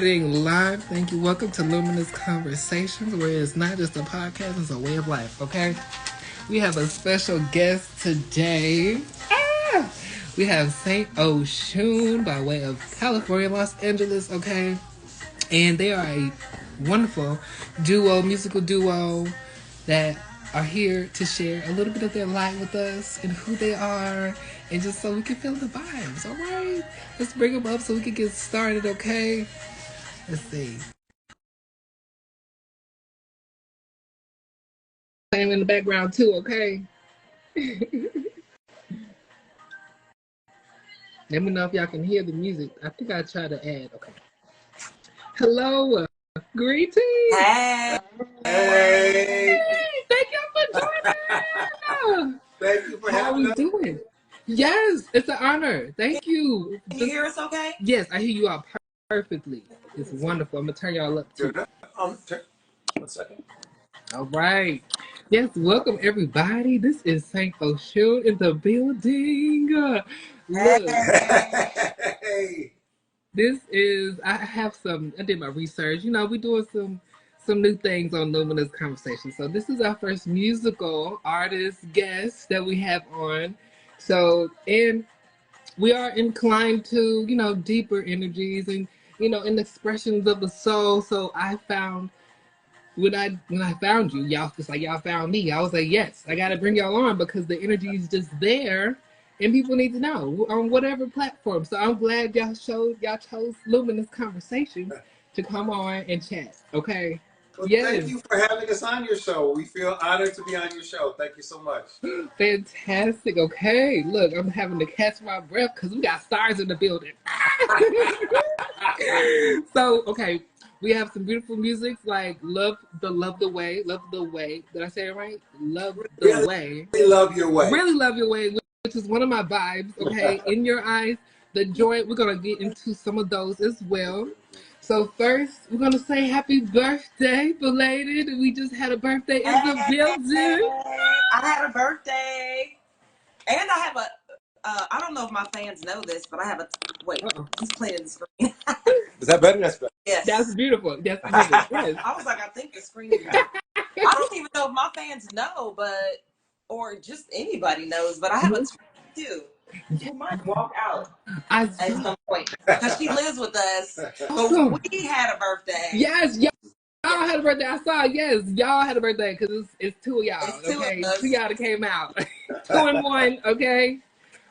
Live. Thank you. Welcome to Luminous Conversations, where it's not just a podcast, it's a way of life, okay? We have a special guest today. We have Saint Oshun by way of California, Los Angeles, okay? And they are a wonderful musical duo that are here to share a little bit of their life with us and who they are, and just so we can feel the vibes, all right? Let's bring them up so we can get started, okay? Let's see. Playing in the background too, okay? Let me know if y'all can hear the music. I think I tried to add. Okay. Hello. Greetings. Hey. Hey. Thank you for joining. Thank you for having us. How are we doing? Yes, it's an honor. Thank you. Can you hear us okay? Yes, I hear you all perfectly. It's wonderful. I'm going to turn y'all up too. 1 second. All right. Yes, welcome everybody. This is Saint Oshun in the building. Look. Hey. I did my research. You know, we're doing some new things on Luminous Conversations. So this is our first musical artist guest that we have on. So, and we are inclined to, you know, deeper energies and, you know, in expressions of the soul. So I found when I found you, y'all just like y'all found me. I was like, yes, I gotta bring y'all on because the energy is just there, and people need to know on whatever platform. So I'm glad y'all chose Luminous Conversations to come on and chat. Okay. Well, yes. Thank you for having us on your show. We feel honored to be on your show. Thank you so much. Fantastic. Okay. Look, I'm having to catch my breath because we got stars in the building. So, okay. We have some beautiful music like Love the Way. Did I say it right? Love the Way. Really Love Your Way. Really Love Your Way, which is one of my vibes, okay? In Your Eyes, The Joy. We're going to get into some of those as well. So first, we're going to say happy birthday, belated. We just had a birthday in the building. I had a birthday. And I have a, I don't know if my fans know this, but I have a, wait, just cleaning the screen. Is that better? That's better. Yes. That's beautiful. That's beautiful. Yes. I was like, I think the screen is better. I don't even know if my fans know, but, or just anybody knows, but I have a twin too. Who might walk out at some point because she lives with us. Awesome. But we had a birthday. Yes, y'all had a birthday. I saw. Yes, y'all had a birthday because it's two of y'all. It's two okay, of us. Two y'all that came out. 2 and 1. Okay,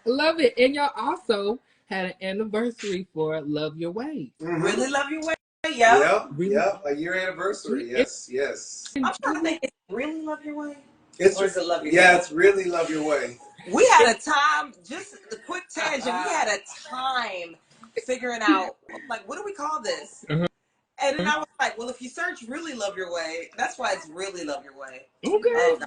I love it. And y'all also had an anniversary for Love Your Way. Mm-hmm. Really Love Your Way. Yep. A year anniversary. Yes. I'm trying to think. Is it Really Love Your Way? Or is it Love Your Way? Yeah, it's Really Love Your Way. We had a time, just a quick tangent, we had a time figuring out, like, what do we call this? And then I was like, well, if you search Really Love Your Way, that's why it's Really Love Your Way. Okay.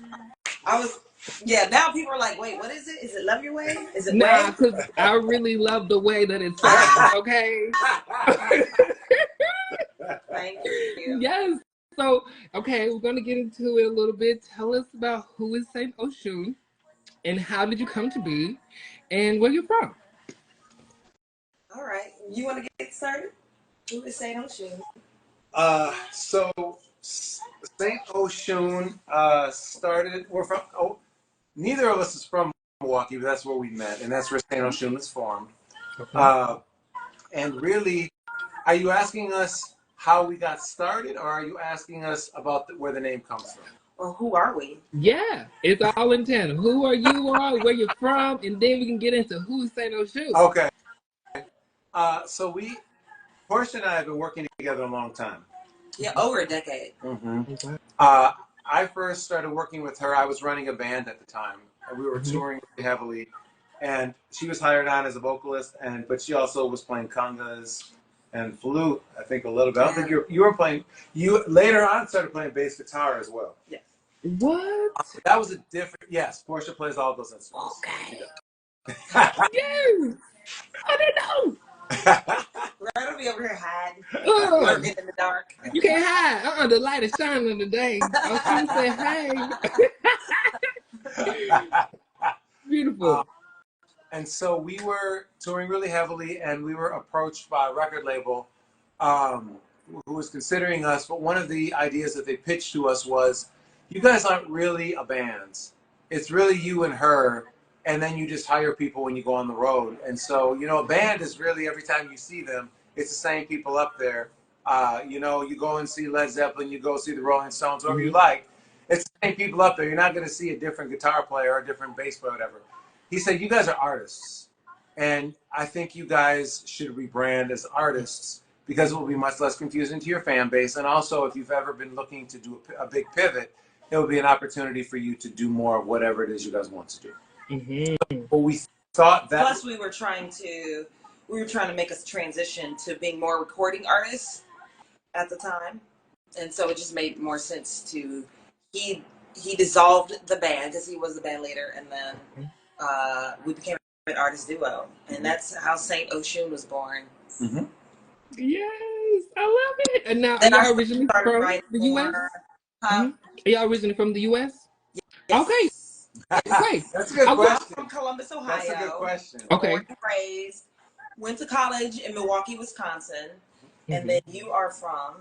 Now people are like, wait, what is it? Is it Love Your Way? Is it Nah, because I really love the way that it sounds, okay? Thank you. Yes. So, okay, we're going to get into it a little bit. Tell us about who is Saint Oshun and how did you come to be and where you're from? All right. You want to get started? Who is Saint Oshun? So Saint Oshun started, neither of us is from Milwaukee, but that's where we met, and that's where Saint Oshun is formed. Okay. And really, are you asking us how we got started, or are you asking us about where the name comes from? Well, who are we? Yeah, it's all in tandem. Who are you all, where you're from, and then we can get into who's Saint Oshun. Okay. So Portia and I have been working together a long time. Yeah, over a decade. Mm-hmm. Okay. I first started working with her. I was running a band at the time, and we were touring really heavily. And she was hired on as a vocalist, but she also was playing congas and flute, I think, a little bit. I don't think you were playing. You later on started playing bass guitar as well. Yes. What? That was a different. Yes, Portia plays all those instruments. Okay. Yes. I didn't know. Right over here hiding. Lurking in the dark. You can't hide. The light is shining today. Oshun said, hey. Beautiful. And so we were touring really heavily, and we were approached by a record label who was considering us, but one of the ideas that they pitched to us was, you guys aren't really a band. It's really you and her, and then you just hire people when you go on the road. And so, you know, a band is really, every time you see them, it's the same people up there. You know, you go and see Led Zeppelin, you go see the Rolling Stones, whoever you like. It's the same people up there. You're not going to see a different guitar player or a different bass player or whatever. He said, you guys are artists. And I think you guys should rebrand as artists, because it will be much less confusing to your fan base. And also, if you've ever been looking to do a big pivot, it will be an opportunity for you to do more of whatever it is you guys want to do. But we thought that. Plus, we were trying to make us transition to being more recording artists at the time, and so it just made more sense to he dissolved the band because he was the band leader, and then we became an artist duo, and that's how Saint Oshun was born. Yes, I love it. And now, are y'all originally from the U.S.? Are y'all originally from the U.S.? Yes. Okay. Okay. That's a good question. I'm from Columbus, Ohio. That's a good question. Okay. Born and raised. Went to college in Milwaukee, Wisconsin. And then you are from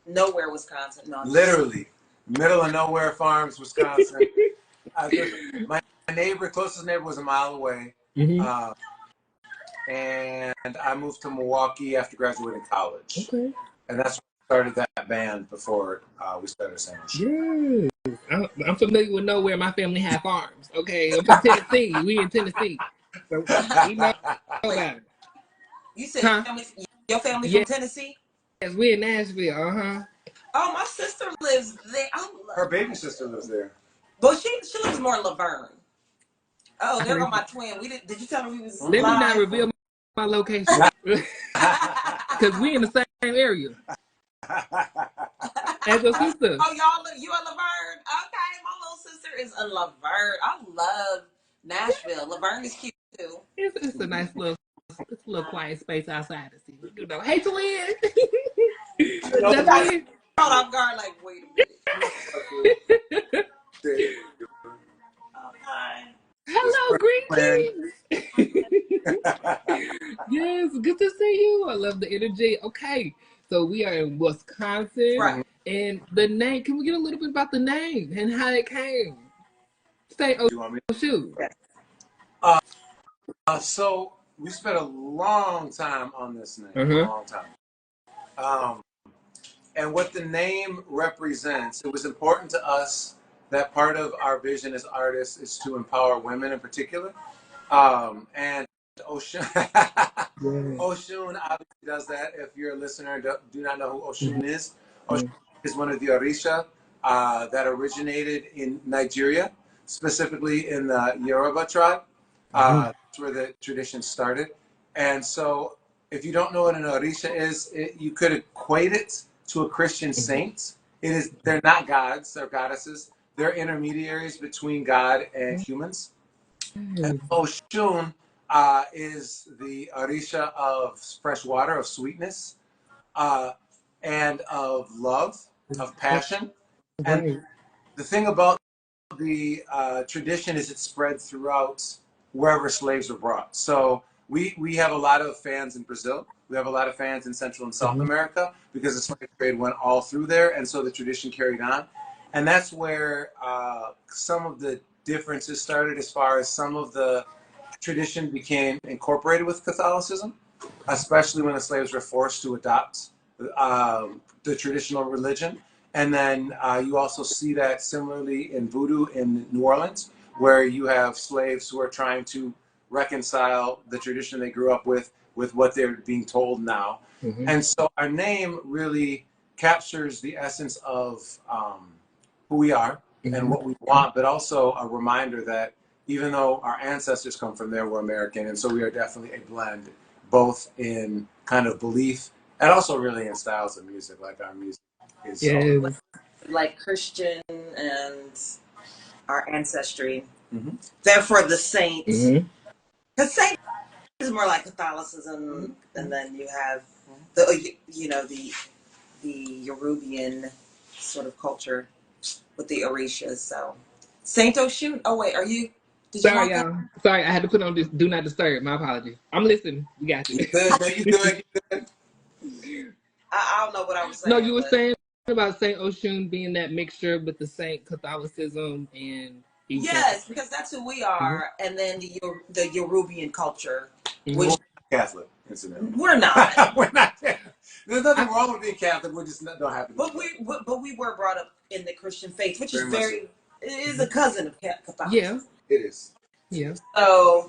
nowhere, Wisconsin. No, literally. Middle of nowhere farms, Wisconsin. My neighbor, closest neighbor, was a mile away. And I moved to Milwaukee after graduating college. Okay. And that's when we started that band before we started Saint Oshun. Yes. I'm familiar with nowhere. My family have farms. Okay. I'm from Tennessee. We in Tennessee. So we know about it. You said your family from Tennessee? Yes, we in Nashville. Oh, my sister lives there. Her baby sister lives there. But she lives more in Laverne. Oh, there go my twin. Did you tell me we was Let me not reveal my location. Because we in the same area. As your sister. Oh, you in Laverne? Okay, my little sister is in Laverne. I love Nashville. Laverne is cute too. It's a nice little quiet space outside to see. You know, hey, twin. Caught off guard, like, wait a minute. Hi. Hello, greetings. Yes, good to see you. I love the energy. Okay, so we are in Wisconsin. Right. And the name, can we get a little bit about the name and how it came? Say Oshun. So we spent a long time on this name. A long time. And what the name represents, it was important to us that part of our vision as artists is to empower women in particular. And Oshun, Oshun obviously does that. If you're a listener and do not know who Oshun is, Oshun is one of the Orisha that originated in Nigeria, specifically in the Yoruba tribe. That's where the tradition started. And so if you don't know what an Orisha is, you could equate it to a Christian saint. They're not gods, they're goddesses. They're intermediaries between God and humans. And Oshun is the Orisha of fresh water, of sweetness, and of love, of passion. And the thing about the tradition is it spread throughout wherever slaves were brought. So we have a lot of fans in Brazil. We have a lot of fans in Central and South America because the slave trade went all through there, and so the tradition carried on. And that's where some of the differences started, as far as some of the tradition became incorporated with Catholicism, especially when the slaves were forced to adopt the traditional religion. And then you also see that similarly in voodoo in New Orleans, where you have slaves who are trying to reconcile the tradition they grew up with what they're being told now. And so our name really captures the essence of who we are and what we want, but also a reminder that even though our ancestors come from there, we're American. And so we are definitely a blend, both in kind of belief and also really in styles of music, like our music is like Christian and our ancestry. Therefore, the saints. Because saint is more like Catholicism, and then you have the Yorubian sort of culture with the Orishas. So Saint Oshun. Oh wait, Sorry, y'all. Sorry, I had to put on this do not disturb. My apologies. I'm listening. You got you. You good? No, you good. You good. I don't know what I was saying. No, you were saying about Saint Oshun being that mixture with the Saint Catholicism and yes, because that's who we are, and then the Yorubian culture, which Catholic, incidentally. We're not. We're not. There's nothing wrong with being Catholic. We're just don't happen. But we were brought up in the Christian faith, which is it is a cousin of Catholicism. Yeah, it is. Yeah. So,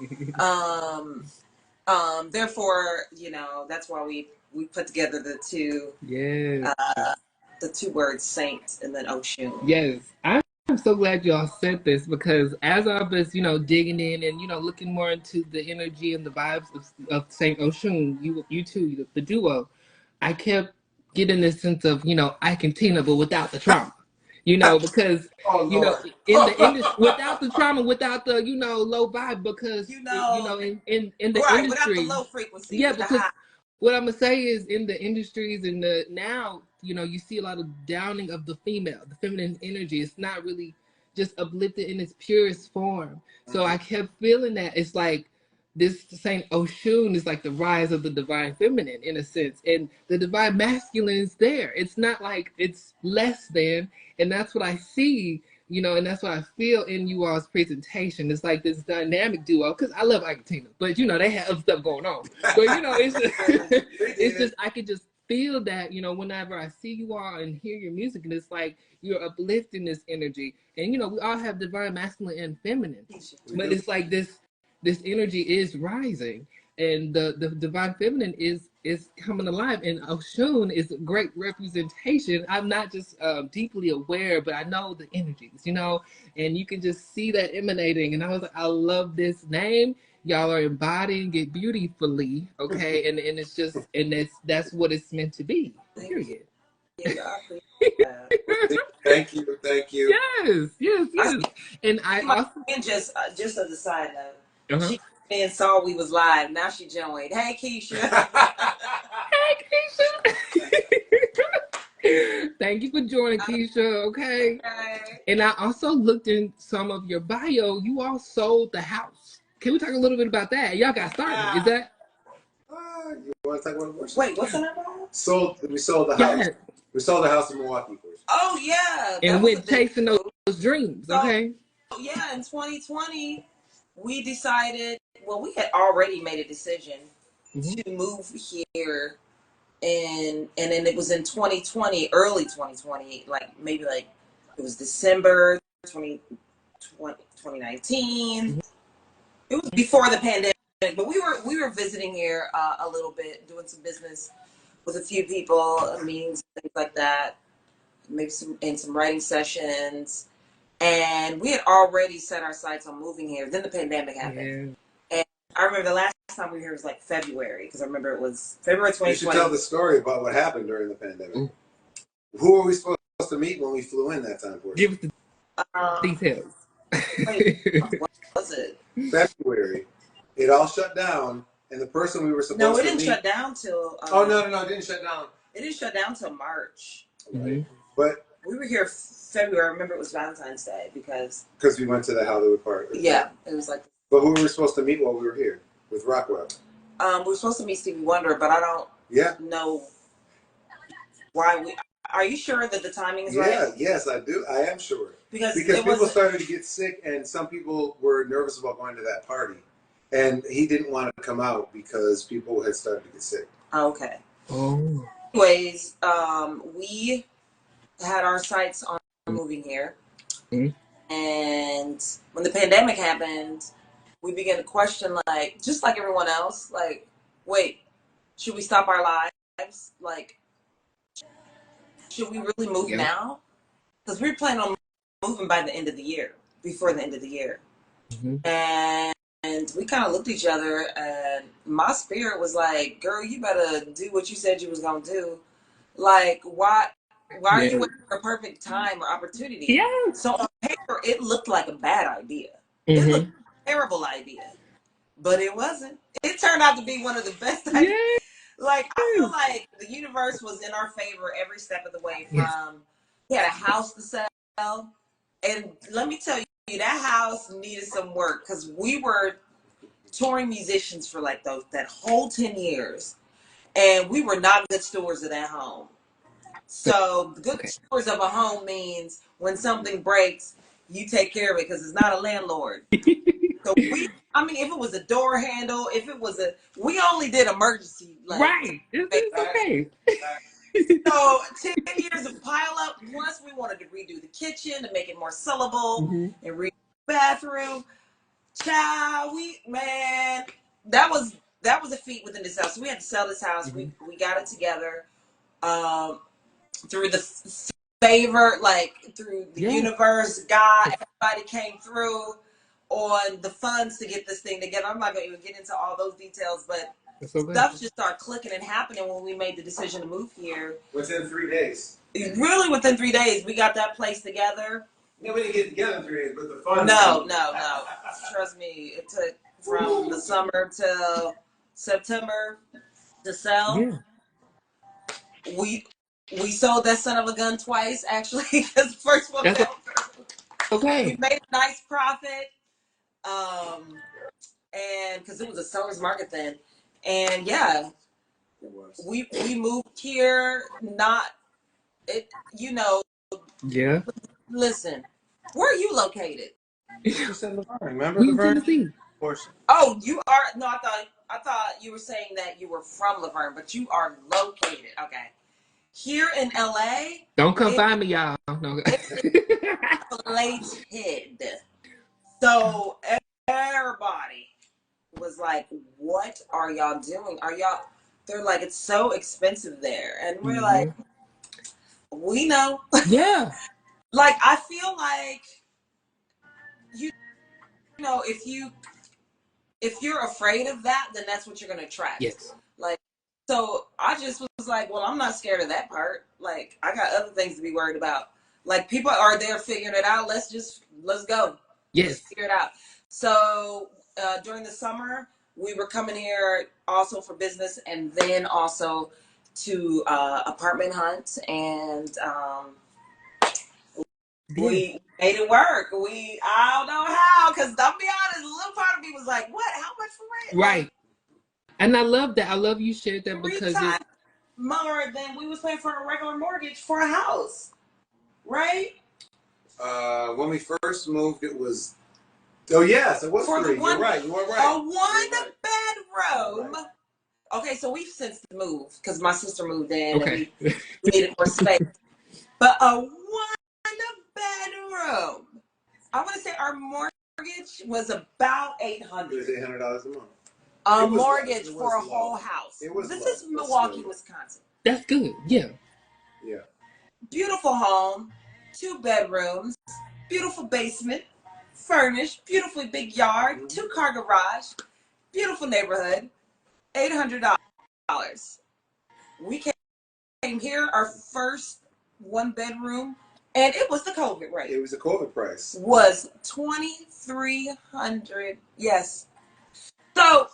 therefore, that's why we put together the two. Yes. The two words saint and then Oshun. Yes. I'm so glad y'all said this, because as I was, digging in and, looking more into the energy and the vibes of Saint Oshun, you two, the duo, I kept getting this sense of, I can Tina, but without the trauma. Because in the industry, without the trauma, without the low vibe, because in the industry, without the low frequency, yeah, because what I'm gonna say is in the industries and now you see a lot of downing of the feminine energy. It's not really just uplifted in its purest form. So I kept feeling that it's like this Saint Oshun is like the rise of the divine feminine in a sense, and the divine masculine is there. It's not like it's less than, and that's what I see, and that's what I feel in you all's presentation. It's like this dynamic duo, because I love Iketina, but they have other stuff going on. But it's just, it's just I could just feel that, whenever I see you all and hear your music, and it's like you're uplifting this energy, and we all have divine masculine and feminine, but it's like this energy is rising, and the divine feminine is coming alive, and Oshun is a great representation. I'm not just deeply aware, but I know the energies, and you can just see that emanating. And I was like, I love this name. Y'all are embodying it beautifully, okay? And it's just, and that's what it's meant to be. Period. Thank you. Yes. And I also, and just as a side note, she and saw we was live. Now she joined. Hey, Keisha. Hey, Keisha. Thank you for joining, Keisha. Okay. And I also looked in some of your bio. You all sold the house. Can we talk a little bit about that? Y'all got started. Is that? You want to talk about it? Wait, what's the number? We sold the house. We sold the house in Milwaukee first. Oh yeah. And went chasing those dreams. Okay. Yeah, in 2020, we decided. Well, we had already made a decision to move here, and then it was in 2020, early 2020, maybe it was December 2019. It was before the pandemic, but we were visiting here a little bit, doing some business with a few people, meetings, things like that, maybe some writing sessions. And we had already set our sights on moving here. Then the pandemic happened. Yeah. And I remember the last time we were here was February, because I remember it was February 2020. You should tell the story about what happened during the pandemic. Who were we supposed to meet when we flew in that time for? Give us the details. What was it? February. It all shut down, and the person we were supposed to meet... No, it didn't shut down till... no, it didn't shut down. It didn't shut down till March. Right. But... We were here February. I remember it was Valentine's Day because we went to the Hollywood Park. Yeah, it was like. But who were we supposed to meet while we were here with Rockwell? We were supposed to meet Stevie Wonder, but I don't know why we. Are you sure that the timing is right? Yeah, yes, I do. I am sure. Because people started to get sick, and some people were nervous about going to that party, and he didn't want to come out because people had started to get sick. Okay. Oh. Anyways, we had our sights on moving here, and when the pandemic happened, we began to question, just like everyone else, wait, should we stop our lives? Should we really move now? Because we were planning on moving by the end of the year, before the end of the year. And we kind of looked at each other, and my spirit was like, girl, you better do what you said you was going to do. Why are you waiting for a perfect time or opportunity? Yeah. So on paper, it looked like a bad idea. It looked like a terrible idea. But it wasn't. It turned out to be one of the best ideas. Yeah. I feel like the universe was in our favor every step of the way. From we had a house to sell. And let me tell you, that house needed some work, because we were touring musicians for that whole 10 years. And we were not good stewards of that home. So good stewards of a home means when something breaks, you take care of it because it's not a landlord. So I mean, if it was a door handle, if it was we only did emergency. Like, right. It's okay. So 10 years of pile up, plus we wanted to redo the kitchen to make it more sellable and redo the bathroom. Child, that was a feat within this house. So we had to sell this house. We got it together through the favor, like through the universe, God, everybody came through on the funds to get this thing together. I'm not going to even get into all those details, but stuff just started clicking and happening when we made the decision to move here. Within 3 days. Really, within 3 days, we got that place together. Yeah, we didn't get together in 3 days, but the fun. No. Trust me, it took from the summer till September to sell. Yeah. We sold that son of a gun twice, actually, because the first one fell through. Okay. We made a nice profit, and because it was a seller's market then, and yeah, we moved here. Yeah. Listen, where are you located? You said Laverne. Remember Laverne? Tennessee. Oh, you are. No, I thought you were saying that you were from Laverne, but you are located. Okay. Here in LA. Don't come find me, y'all. No. Inflated. So everybody was like, "What are y'all doing? They're like, it's so expensive there. And we're like, we know. Yeah. Like, I feel like, you know, if you're afraid of that, then that's what you're going to attract. Yes. Like, so I just was like, well, I'm not scared of that part. Like, I got other things to be worried about. Like, people are there figuring it out. Let's go. Yes. Let's figure it out. So during the summer, we were coming here also for business and then also to apartment hunt. And we made it work. I don't know how, because I'll be honest, a little part of me was like, what? How much for rent? Right. And I love that. I love you shared that because it's more than we was paying for a regular mortgage for a house. Right? When we first moved, it was. Oh yes, it was for 3. You're right. You are right. A 1-bedroom. Okay, so we've since moved because my sister moved in and we needed more space. But a 1-bedroom. I want to say our mortgage was about $800. It was $800 a month. A mortgage for a whole house. This is Milwaukee, Wisconsin. That's good. Yeah. Yeah. Beautiful home, 2 bedrooms, beautiful basement, furnished, beautifully big yard, 2-car garage, beautiful neighborhood, $800. We came here, our first 1-bedroom, and it was the COVID rate. It was the COVID price. Was $2,300. Yes. So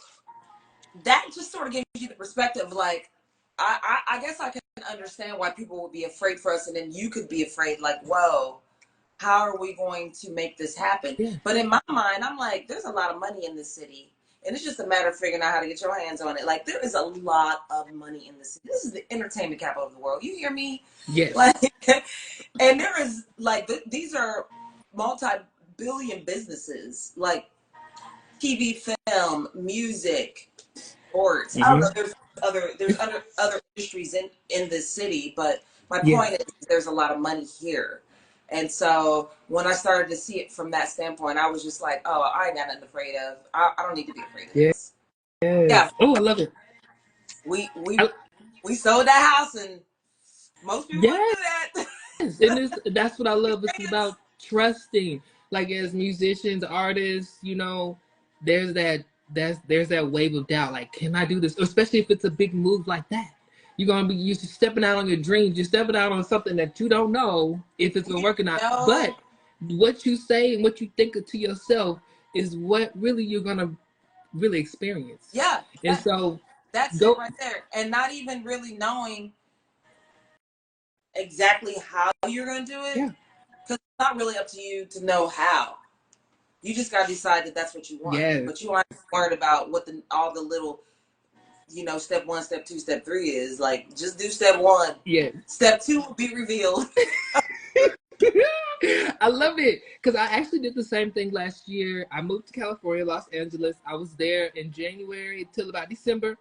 that just sort of gives you the perspective. Like, I guess I can understand why people would be afraid for us, and then you could be afraid, like, whoa, how are we going to make this happen? Yeah. But in my mind, I'm like, there's a lot of money in this city. And it's just a matter of figuring out how to get your hands on it. Like, there is a lot of money in this city. This is the entertainment capital of the world. You hear me? Yes. Like, and there is, like, these are multi-billion businesses, like TV, film, music, sports. I don't know, there's other industries in this city, but my point is there's a lot of money here. And so when I started to see it from that standpoint, I was just like, oh, I ain't got nothing afraid of. I don't need to be afraid of this. Yeah. Oh, I love it. We sold that house, and most people do that. And that's what I love. It's about trusting. Like, as musicians, artists, you know, there's that wave of doubt. Like, can I do this? Especially if it's a big move like that. You're stepping out on your dreams. You're stepping out on something that you don't know if it's gonna work or not. But what you say and what you think to yourself is what really you're gonna really experience. Yeah. And so that's it right there. And not even really knowing exactly how you're gonna do it. Yeah. Because it's not really up to you to know how. You just gotta decide that that's what you want. Yeah. But you aren't worried about what all the little you know, step 1, step 2, step 3 is. Like, just do step 1. Yeah. Step 2 will be revealed. I love it because I actually did the same thing last year. I moved to California, Los Angeles. I was there in January till about December.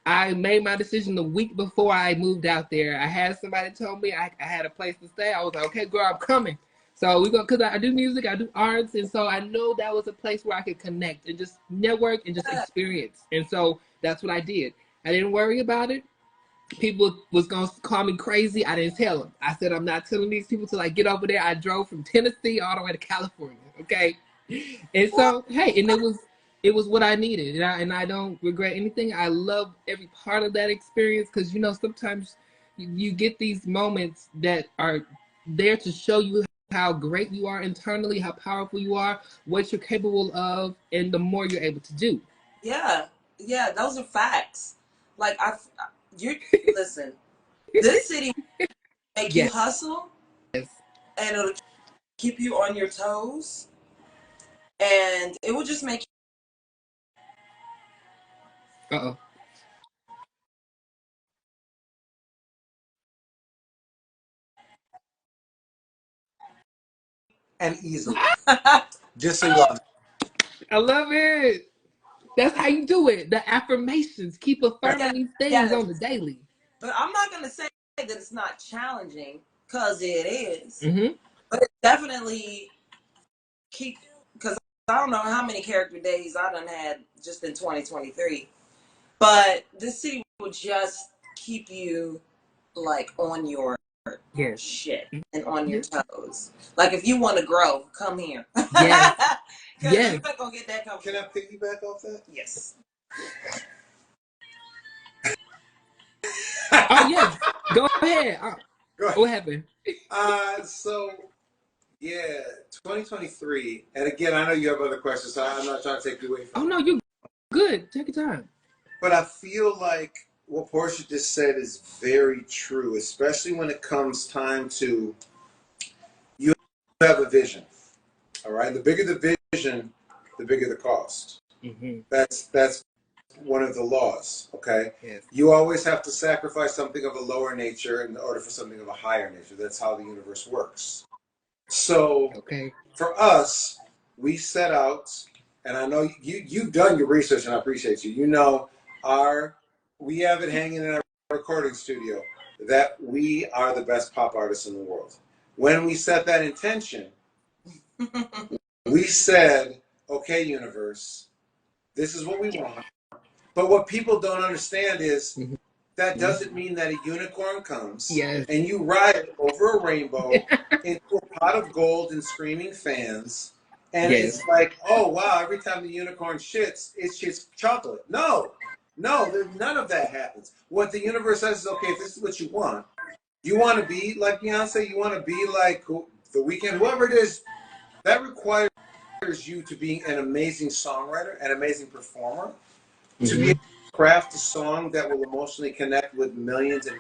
I made my decision the week before I moved out there. I had somebody tell me I had a place to stay. I was like, okay, girl, I'm coming. So we go, because I do music, I do arts, and so I know that was a place where I could connect and just network and just experience. And so that's what I did. I didn't worry about it. People was gonna call me crazy. I didn't tell them. I said I'm not telling these people till I get over there. I drove from Tennessee all the way to California. Okay, and so hey, and it was what I needed, and I don't regret anything. I love every part of that experience because you know sometimes you get these moments that are there to show you how great you are internally, how powerful you are, what you're capable of, and the more you're able to do. Yeah, those are facts. Like you listen. This city make you hustle, and it'll keep you on your toes, and it will just make you. Uh-oh. And easily. Just so you all know. I love it. That's how you do it. The affirmations. Keep affirming these things on the daily. But I'm not going to say that it's not challenging, because it is. Mm-hmm. But it definitely because I don't know how many character days I done had just in 2023. But this city will just keep you like on your shit and on your toes. Like if you want to grow, come here. Yes. Because you're not going to get that comfortable. Can I piggyback off that? Yes. Oh, yes. Go ahead. What happened? So, yeah, 2023. And again, I know you have other questions, so I'm not trying to take you away from Oh, no, you're good. Take your time. But I feel like what Portia just said is very true, especially when it comes time to you have a vision. All right? The bigger the vision, the bigger the cost. Mm-hmm. That's one of the laws, okay? Yes. You always have to sacrifice something of a lower nature in order for something of a higher nature. That's how the universe works. So for us, we set out, and I know you've done your research, and I appreciate you. You know, we have it hanging in our recording studio that we are the best pop artists in the world. When we set that intention, we said, okay, universe, this is what we want. But what people don't understand is that doesn't mean that a unicorn comes and you ride it over a rainbow into a pot of gold and screaming fans. And it's like, oh, wow, every time the unicorn shits, it shits chocolate. No, none of that happens. What the universe says is, okay, if this is what you want to be like Beyonce, you want to be like The Weeknd, whoever it is, that requires you to be an amazing songwriter, an amazing performer, to be able to craft a song that will emotionally connect with millions of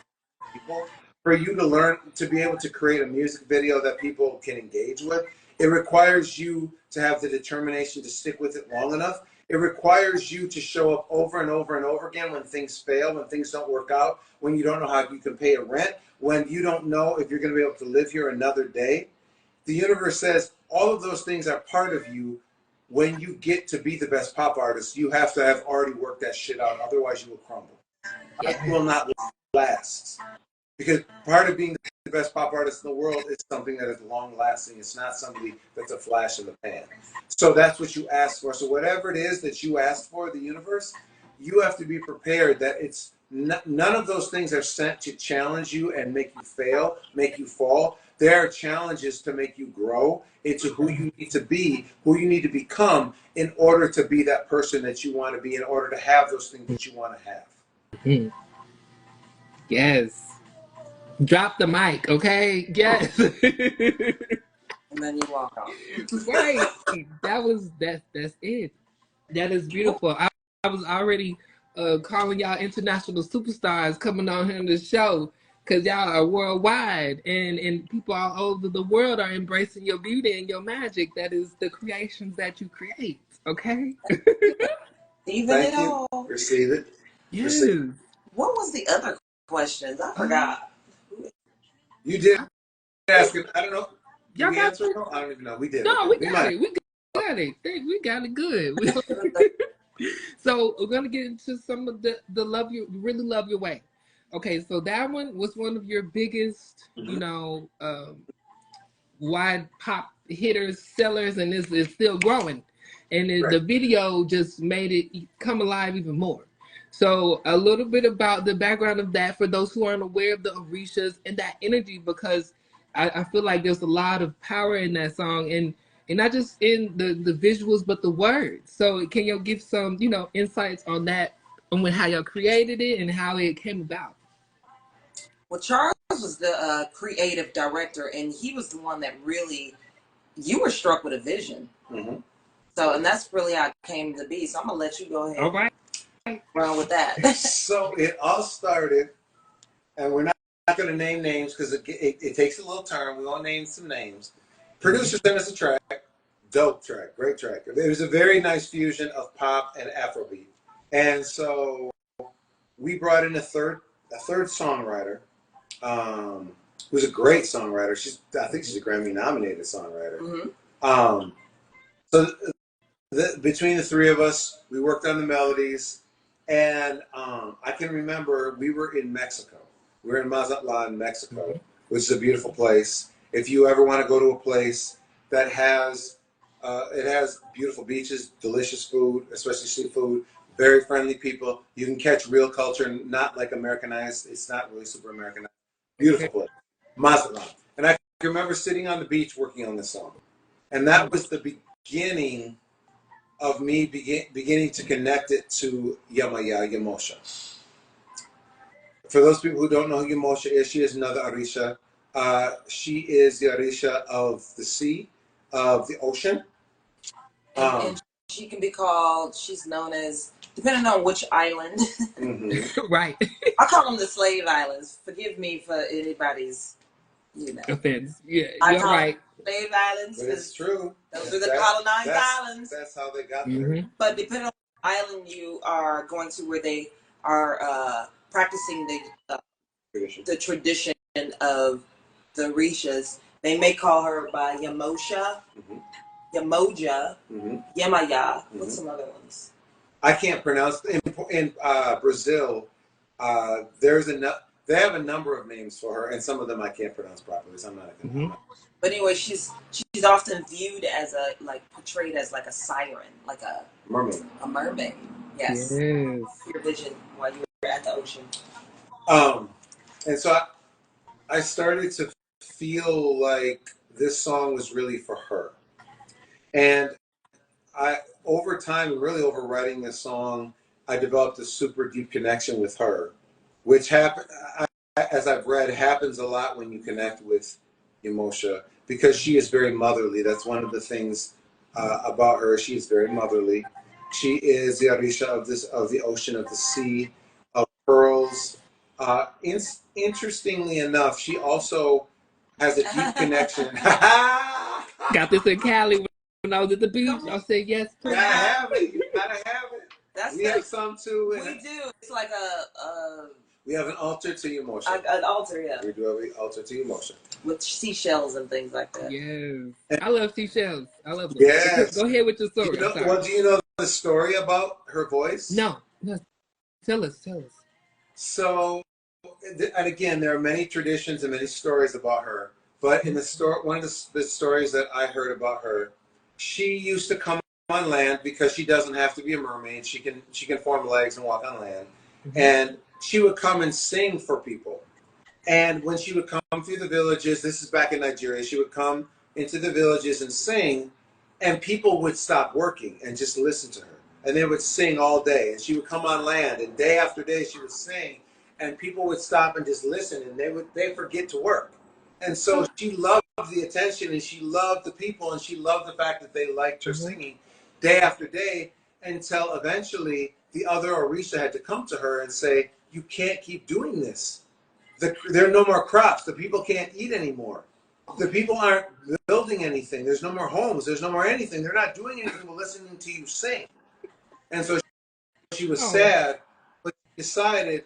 people, for you to learn to be able to create a music video that people can engage with. It requires you to have the determination to stick with it long enough. It requires you to show up over and over and over again when things fail, when things don't work out, when you don't know how you can pay a rent, when you don't know if you're going to be able to live here another day. The universe says all of those things are part of you. When you get to be the best pop artist, you have to have already worked that shit out. Otherwise, you will crumble. It will not last. Because part of being the best pop artist in the world is something that is long-lasting. It's not somebody that's a flash in the pan. So that's what you asked for. So whatever it is that you asked for, the universe, you have to be prepared that it's none of those things are sent to challenge you and make you fail, make you fall. There are challenges to make you grow into who you need to be, who you need to become in order to be that person that you want to be, in order to have those things that you want to have. Mm-hmm. Yes. Drop the mic, okay? Yes. And then you walk off. Right. That's it. That is beautiful. I was already calling y'all international superstars coming on here on the show, because y'all are worldwide, and people all over the world are embracing your beauty and your magic. That is the creations that you create. Okay. Even it all. Receive it. Yes. What was the other questions? I forgot. You did ask it. I don't know. Did we answer it? I don't even know. We did. No, we got it. We got it. We got it good. So we're gonna get into some of the love you really love your way. Okay, so that one was one of your biggest, you know, wide pop hitters, sellers, and is still growing. And the video just made it come alive even more. So a little bit about the background of that for those who aren't aware of the Orishas and that energy, because I feel like there's a lot of power in that song, and not just in the visuals, but the words. So can you give some, you know, insights on that, on how y'all created it and how it came about? Well, Charles was the creative director, and he was the one that really, you were struck with a vision. So, and that's really how it came to be. So I'm going to let you go ahead. All right. Run with that. So it all started, and we're not going to name names because it takes a little turn. We won't name some names. Producer sent us a track, dope track, great track. It was a very nice fusion of pop and Afrobeat. And so we brought in a third songwriter, who's a great songwriter. I think she's a Grammy-nominated songwriter. So between the three of us, we worked on the melodies. And I can remember we were in Mexico. We were in Mazatlan, Mexico, which is a beautiful place. If you ever want to go to a place that has, it has beautiful beaches, delicious food, especially seafood, very friendly people. You can catch real culture, not like Americanized. It's not really super Americanized. Beautiful place, Mazatlan. And I can remember sitting on the beach working on this song. And that was the beginning of me beginning to connect it to Yamosha. For those people who don't know who Yamosha is, she is another Orisha. She is the Orisha of the sea, of the ocean. And she can be called, she's known as, depending on which island. Right. I call them the slave islands. Forgive me for anybody's, you know. Offense. Yeah, you're right. Slave islands. But it's true. Those are the colonized islands. That's how they got there. But depending on what island you are going to, where they are practicing the tradition of the Orishas, they may call her by Yamosha, Yamoja, Yamaya. What's some other ones? I can't pronounce. In Brazil, they have a number of names for her, and some of them I can't pronounce properly, so I'm not going to. But anyway, she's often viewed as portrayed as like a siren, like a mermaid. A mermaid, yes. Your vision while you were at the ocean. And so I started to feel like this song was really for her, and over time, really over writing this song, I developed a super deep connection with her, which as I've read, happens a lot when you connect with Yamosha, because she is very motherly. That's one of the things about her. She is very motherly. She is the Orisha of the ocean, of the sea, of pearls. Interestingly enough, she also has a deep connection. Got this in Cali when I was at the beach. I said yes. You gotta have it. You gotta have it. We have some too. We do. It's like we have an altar to Yamosha. An altar, yeah. We do have an altar to Yamosha. With seashells and things like that. Yes. I love seashells. I love them. Yes. Go ahead with your story. Do you know the story about her voice? No. Tell us. So, and again, there are many traditions and many stories about her. But in one of the stories that I heard about her, she used to come on land because she doesn't have to be a mermaid. She can form legs and walk on land. And she would come and sing for people. And when she would come through the villages, this is back in Nigeria, she would come into the villages and sing, and people would stop working and just listen to her. And they would sing all day. And she would come on land, and day after day she would sing, and people would stop and just listen, and they'd forget to work. And so she loved the attention, and she loved the people, and she loved the fact that they liked her singing day after day, until eventually the other Orisha had to come to her and say, you can't keep doing this. There are no more crops. The people can't eat anymore. The people aren't building anything. There's no more homes. There's no more anything. They're not doing anything but listening to you sing. And so she was sad, but decided,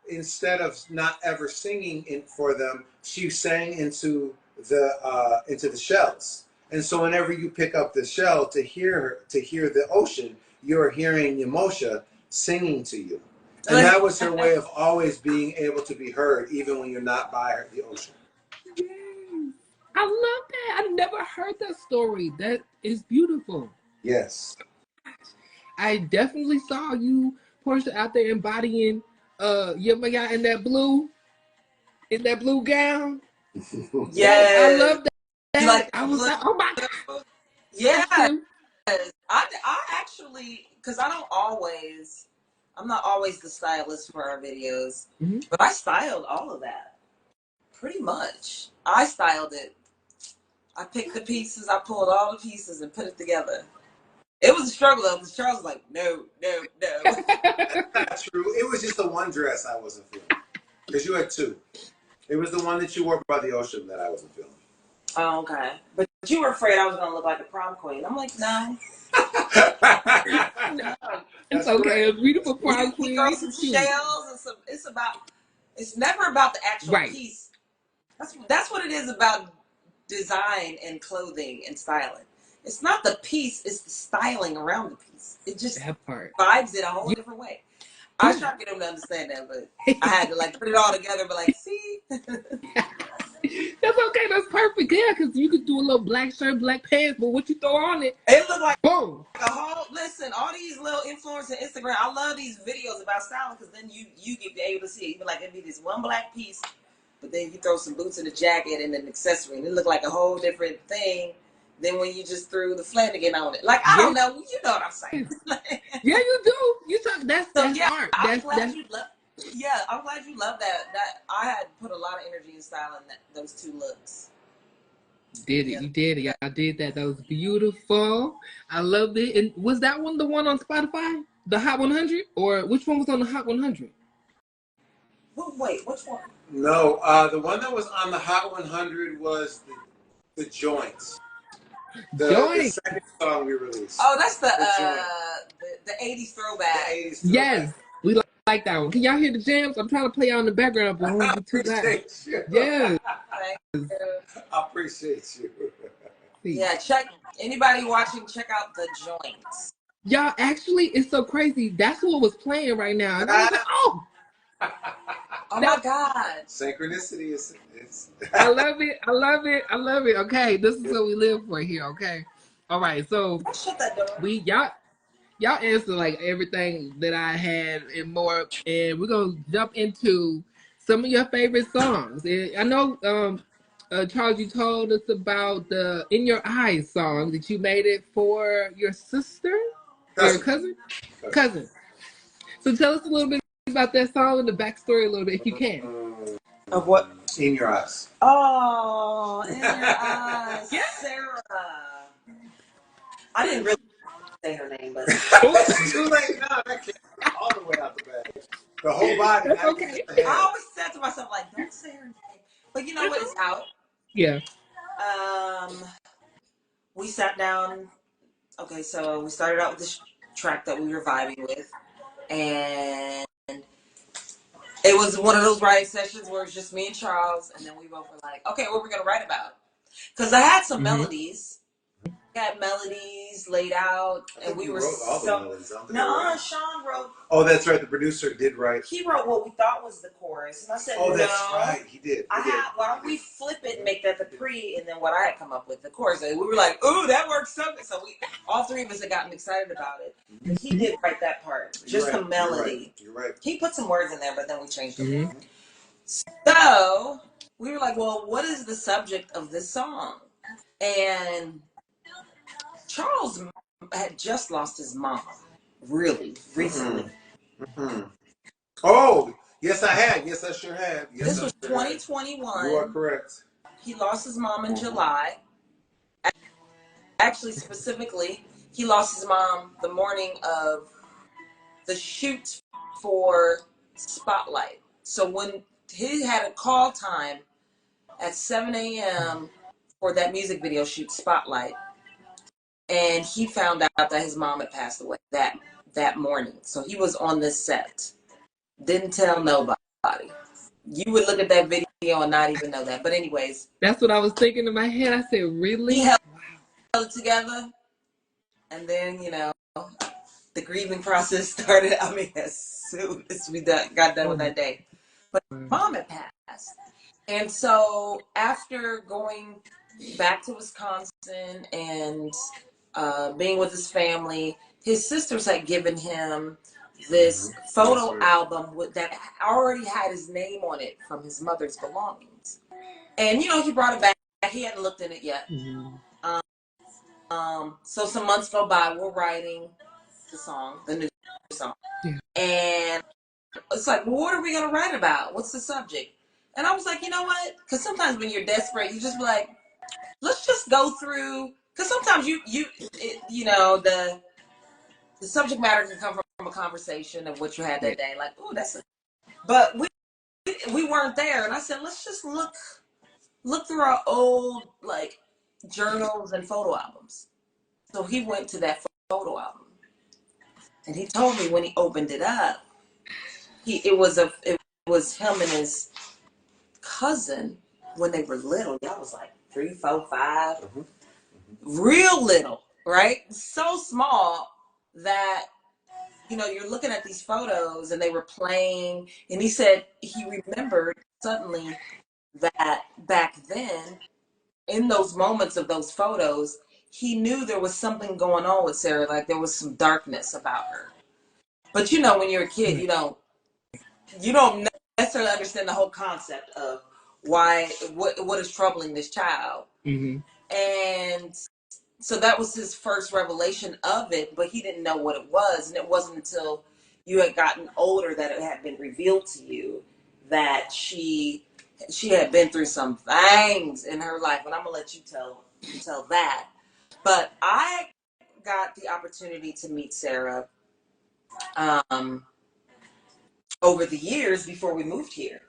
instead of not ever singing for them, she sang into the shells. And so whenever you pick up the shell to hear the ocean, you're hearing Yamosha singing to you. And that was her way of always being able to be heard, even when you're not by the ocean. Yes. I love that. I never heard that story. That is beautiful. Yes. I definitely saw you, Portia, out there embodying Yamaya in that blue gown. Yes. I love that. Like, I was like, oh my God. Yeah. I actually, because I'm not always the stylist for our videos, but I styled all of that. Pretty much. I styled it. I picked the pieces, I pulled all the pieces and put it together. It was a struggle though, because Charles was like, no. That's not true. It was just the one dress I wasn't feeling. Because you had two. It was the one that you wore by the ocean that I wasn't feeling. Oh, okay. But you were afraid I was going to look like a prom queen. I'm like, no. No. It's okay. A beautiful prom queen. You throw some shells and some. It's never about the actual piece. That's what it is about design and clothing and styling. It's not the piece, it's the styling around the piece. It just vibes it a whole different way. I was trying to get them to understand that, but I had to like put it all together, but like, see? That's okay, that's perfect, yeah, because you could do a little black shirt, black pants, but what you throw on it, it looked like boom. A whole, listen, all these little influencers on Instagram, I love these videos about styling because then you get able to see it. You be like, it'd be this one black piece, but then you throw some boots in a jacket and an accessory, and it looked like a whole different thing than when you just threw the Flanagan on it. Like, I don't know, you know what I'm saying. Yeah, you do. You talk. That's art. I'm glad you love that. That I had put a lot of energy in styling those two looks. You did it. Y'all did that. That was beautiful. I loved it. And was that one the one on Spotify? The Hot 100? Or which one was on the Hot 100? Wait, which one? No, the one that was on the Hot 100 was the Joints. The second song we released. Oh, that's the 80s throwback. The 80s throwback. Yes, we like that one. Can y'all hear the jams? I'm trying to play out in the background, but I won't be too loud. Yes. I appreciate you. Yeah, anybody watching, check out the Joints. Y'all, actually, it's so crazy. That's what was playing right now. And I was like, oh. Oh my God. Synchronicity is. I love it. I love it. I love it. Okay, this is what we live for here. Okay. All right. So shut that door. Y'all answer like everything that I had and more, and we're gonna jump into some of your favorite songs. And I know, Charles, you told us about the "In Your Eyes" song that you made it for your sister, or cousin. So tell us a little bit about that song and the backstory a little bit, if you can. Of what? In Your Eyes. Oh, In Your Eyes, Sarah. I didn't really say her name, but it's too late now. That came all the way out the bag. The whole body. That's okay. I always said to myself, like, don't say her name. But you know what? It's out. Yeah. We sat down. Okay, so we started out with this track that we were vibing with, and it was one of those writing sessions where it was just me and Charles, and then we both were like, okay, what are we gonna write about? Because I had some melodies. Had melodies laid out, and we were wrote all the melodies. No, Sean wrote. Oh, that's right. The producer did write. He wrote what we thought was the chorus, and I said, "Oh, that's right. He did." Why don't we flip it and make that the pre, and then what I had come up with the chorus? And we were like, "Ooh, that works so good!" So all three of us had gotten excited about it. And he did write that part, just the melody. You're right. He put some words in there, but then we changed it. So we were like, "Well, what is the subject of this song?" And Charles had just lost his mom, really, recently. Oh, yes, I had. Yes, I sure had. Yes, this was 2021. You are correct. He lost his mom in July. Actually, specifically, he lost his mom the morning of the shoot for Spotlight. So when he had a call time at 7 a.m. for that music video shoot, Spotlight, and he found out that his mom had passed away that morning. So he was on this set. Didn't tell nobody. You would look at that video and not even know that. But anyways. That's what I was thinking in my head. I said, really? He held it together. And then, you know, the grieving process started. I mean, as soon as we got done with that day. But mom had passed. And so after going back to Wisconsin and being with his family, his sisters had given him this photo album that already had his name on it from his mother's belongings. And, you know, he brought it back. He hadn't looked in it yet. So some months go by, we're writing the new song. Yeah. And it's like, well, what are we going to write about? What's the subject? And I was like, you know what? Because sometimes when you're desperate, you just be like, let's just go through. Because sometimes you know, the subject matter can come from a conversation of what you had that day. Like, oh, but we weren't there. And I said, let's just look through our old, like, journals and photo albums. So he went to that photo album. And he told me when he opened it up, it was him and his cousin when they were little. Y'all was like 3, 4, 5. Real little, right? So small that, you know, you're looking at these photos and they were playing. And he said he remembered suddenly that back then, in those moments of those photos, he knew there was something going on with Sarah. Like there was some darkness about her. But you know, when you're a kid, you don't necessarily understand the whole concept of what is troubling this child. And so that was his first revelation of it, but he didn't know what it was. And it wasn't until you had gotten older that it had been revealed to you that she had been through some things in her life. And I'm gonna let you tell that. But I got the opportunity to meet Sarah over the years before we moved here.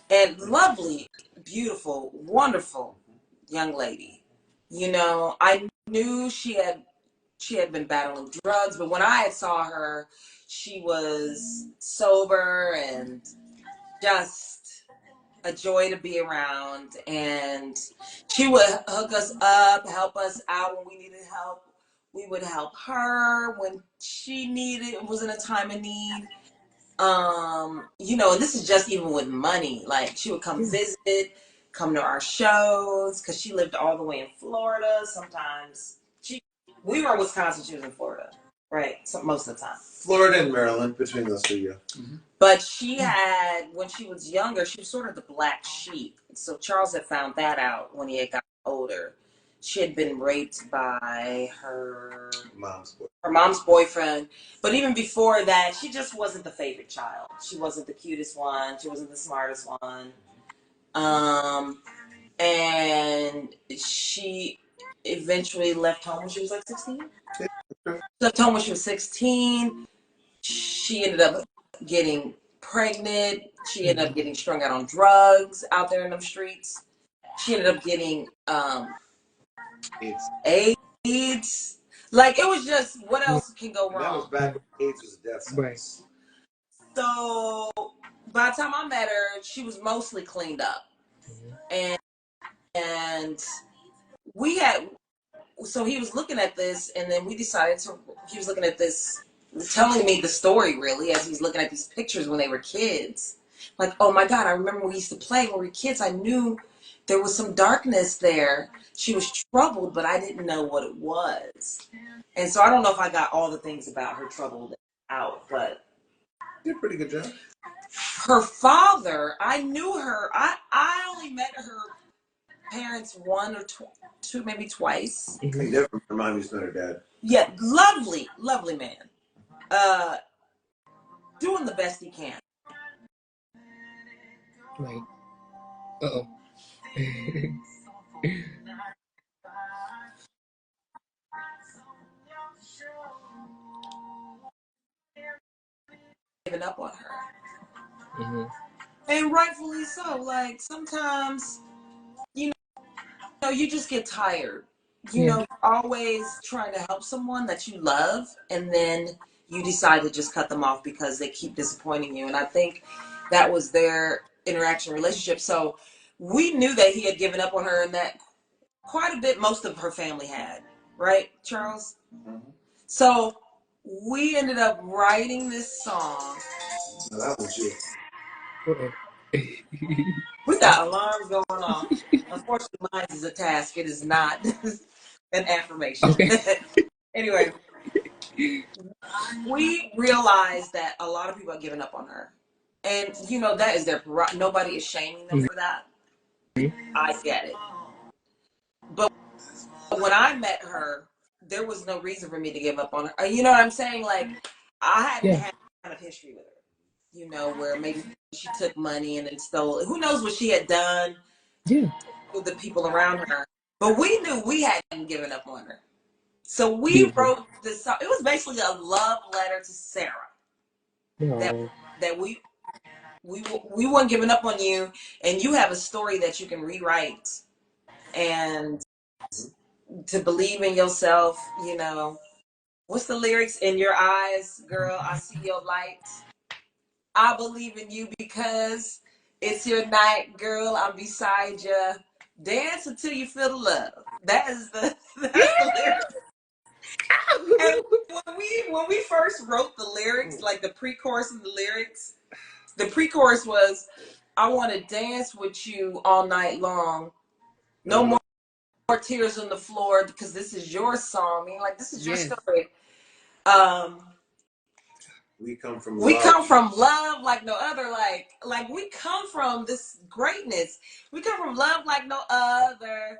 And lovely, beautiful, wonderful young lady. You know, I knew she had been battling drugs, but when I saw her, she was sober and just a joy to be around. And she would hook us up, help us out when we needed help. We would help her when she was in a time of need. You know, and this is just even with money. Like she would come visit, come to our shows, because she lived all the way in Florida. Sometimes we were in Wisconsin, she was in Florida, right? So most of the time. Florida and Maryland, between those two, yeah. But she had, when she was younger, she was sort of the black sheep. So Charles had found that out when he had gotten older. She had been raped by her mom's boyfriend. But even before that, she just wasn't the favorite child. She wasn't the cutest one. She wasn't the smartest one. And she eventually left home when she was like 16. Left home when she was 16. She ended up getting pregnant. She ended up getting strung out on drugs out there in them streets. She ended up getting AIDS. Like, it was just, what else can go wrong? That was back when AIDS was a death sentence. So by the time I met her, she was mostly cleaned up. And we had, so he was looking at this, and then he was looking at this, telling me the story really, as he's looking at these pictures when they were kids. Like, oh my God, I remember when we used to play when we were kids. I knew there was some darkness there. She was troubled, but I didn't know what it was. And so I don't know if I got all the things about her troubled out, but you did a pretty good job. Her father, I knew her. I only met her parents one or two, maybe twice. You never remind me met her dad. Yeah, lovely, lovely man. Doing the best he can. Right. Uh-oh. Giving up on her. And rightfully so. Like, sometimes, you know, you just get tired. You know, always trying to help someone that you love, and then you decide to just cut them off because they keep disappointing you. And I think that was their interaction relationship. So we knew that he had given up on her, and that quite a bit, most of her family had, right, Charles? Mm-hmm. So we ended up writing this song. No, that was you. We got alarms going on. Unfortunately, mine is a task. It is not an affirmation. Okay. Anyway, we realized that a lot of people are giving up on her. And, you know, that is their prerogative. Nobody is shaming them for that. I get it. But when I met her, there was no reason for me to give up on her. You know what I'm saying? Like, I hadn't had kind of history with her. You know, where maybe she took money and then stole it. Who knows what she had done with the people around her. But we knew we hadn't given up on her. So we wrote this song. It was basically a love letter to Sarah. That we weren't giving up on you, and you have a story that you can rewrite, and to believe in yourself. You know, what's the lyrics? In your eyes, girl, I see your light. I believe in you because it's your night, girl. I'm beside you. Dance until you feel the love. That's the lyrics. And when we first wrote the lyrics, like the pre-chorus of the lyrics, the pre-chorus was, I want to dance with you all night long. No more tears on the floor because this is your song. I mean, like, this is your story. We come from love like no other. Like we come from this greatness. We come from love like no other.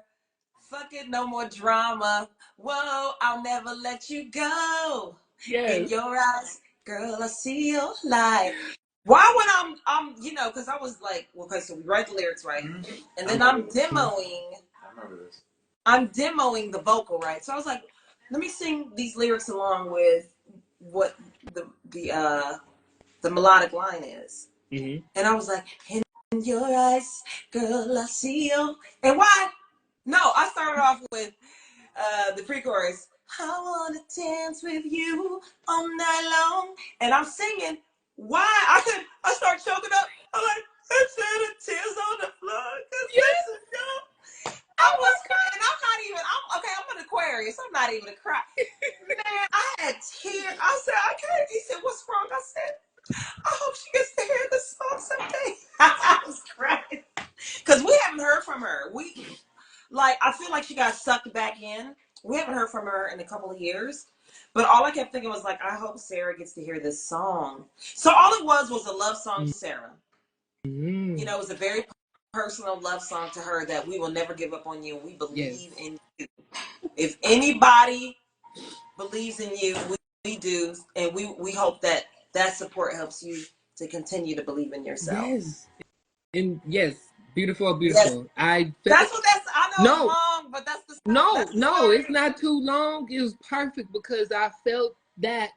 Fuck it, no more drama. Whoa, I'll never let you go. In your eyes, girl, I see your light. Why when I'm you know, because I was like, well, okay, so we write the lyrics, right? Mm-hmm. And then I'm demoing. I remember this. I'm demoing the vocal, right? So I was like, let me sing these lyrics along with what the melodic line is. Mm-hmm. And I was like, in your eyes, girl, I see you. And why? No, I started off with the pre-chorus. I want to dance with you all night long. And I'm singing. Why? I start choking up. I'm like, instead of tears on the floor. I was crying. I'm an Aquarius. I'm not even a cry. Man, I had tears. I said, I can't. He said, what's wrong? I said, I hope she gets to hear this song someday. I was crying. Because we haven't heard from her. I feel like she got sucked back in. We haven't heard from her in a couple of years. But all I kept thinking was like, I hope Sarah gets to hear this song. So all it was a love song to Sarah. Mm. You know, it was a very personal love song to her that we will never give up on you. We believe in you. If anybody believes in you, we do. And we hope that support helps you to continue to believe in yourself. Yes. And beautiful. Yes. I know it's long, but that's the No, it's not too long. It was perfect because I felt that,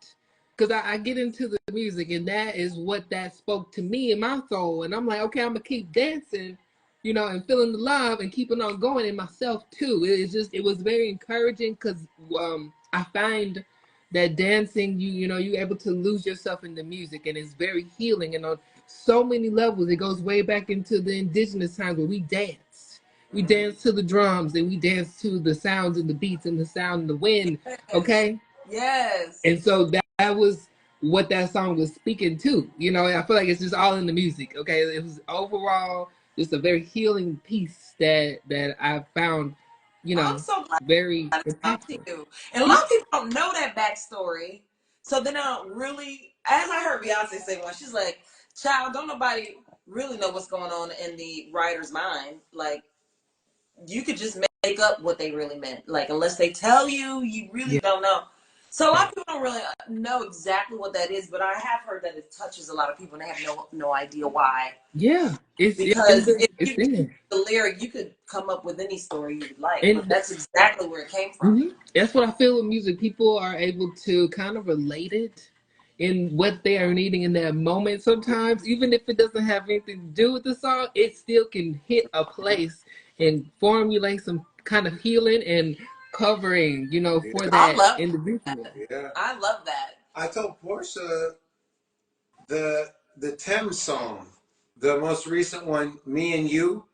because I get into the music, and that is what that spoke to me in my soul. And I'm like, okay, I'm gonna keep dancing, you know, and feeling the love and keeping on going in myself too. It was very encouraging because I find that dancing, you're able to lose yourself in the music, and it's very healing. And on so many levels, it goes way back into the indigenous times where we dance. We dance to the drums, and we dance to the sounds and the beats and the sound and the wind. Okay. Yes. And so that was what that song was speaking to. You know, I feel like it's just all in the music. Okay. It was overall just a very healing piece that I found, I'm so glad very impactful. And a lot of people don't know that backstory. So they don't really, as I heard Beyonce say once, she's like, child, don't nobody really know what's going on in the writer's mind. Like, you could just make up what they really meant. Like, unless they tell you, you really don't know. So a lot of people don't really know exactly what that is, but I have heard that it touches a lot of people, and they have no idea why. Yeah. Because if you get the lyric, you could come up with any story you would like. And that's exactly where it came from. Mm-hmm. That's what I feel with music. People are able to kind of relate it in what they are needing in that moment. Sometimes, even if it doesn't have anything to do with the song, it still can hit a place and formulate some kind of healing and covering, for that individual. Yeah. I love that. I told Portia the Thames song, the most recent one, Me and You.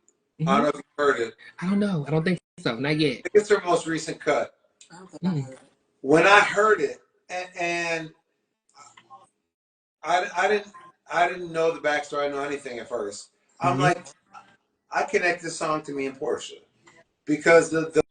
Mm-hmm. I don't know if you heard it. I don't know. I don't think so. Not yet. I think it's her most recent cut. I don't think I heard it. When I heard it, and I didn't know the backstory. I didn't know anything at first. I'm like, I connect this song to me and Portia because the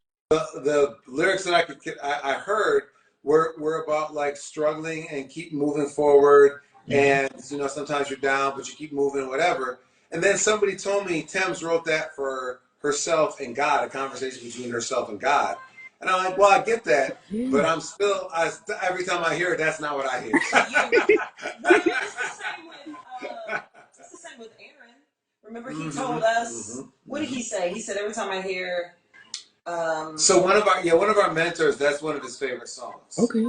lyrics that I heard were about like struggling and keep moving forward, and you know sometimes you're down but you keep moving, whatever. And then somebody told me Thames wrote that for herself and God, a conversation between herself and God. And I'm like, well, I get that, but I'm still, every time I hear it, that's not what I hear. It's the same with Aaron. Remember, he told us, what did he say? He said, every time I hear... So one of our mentors, that's one of his favorite songs. Okay.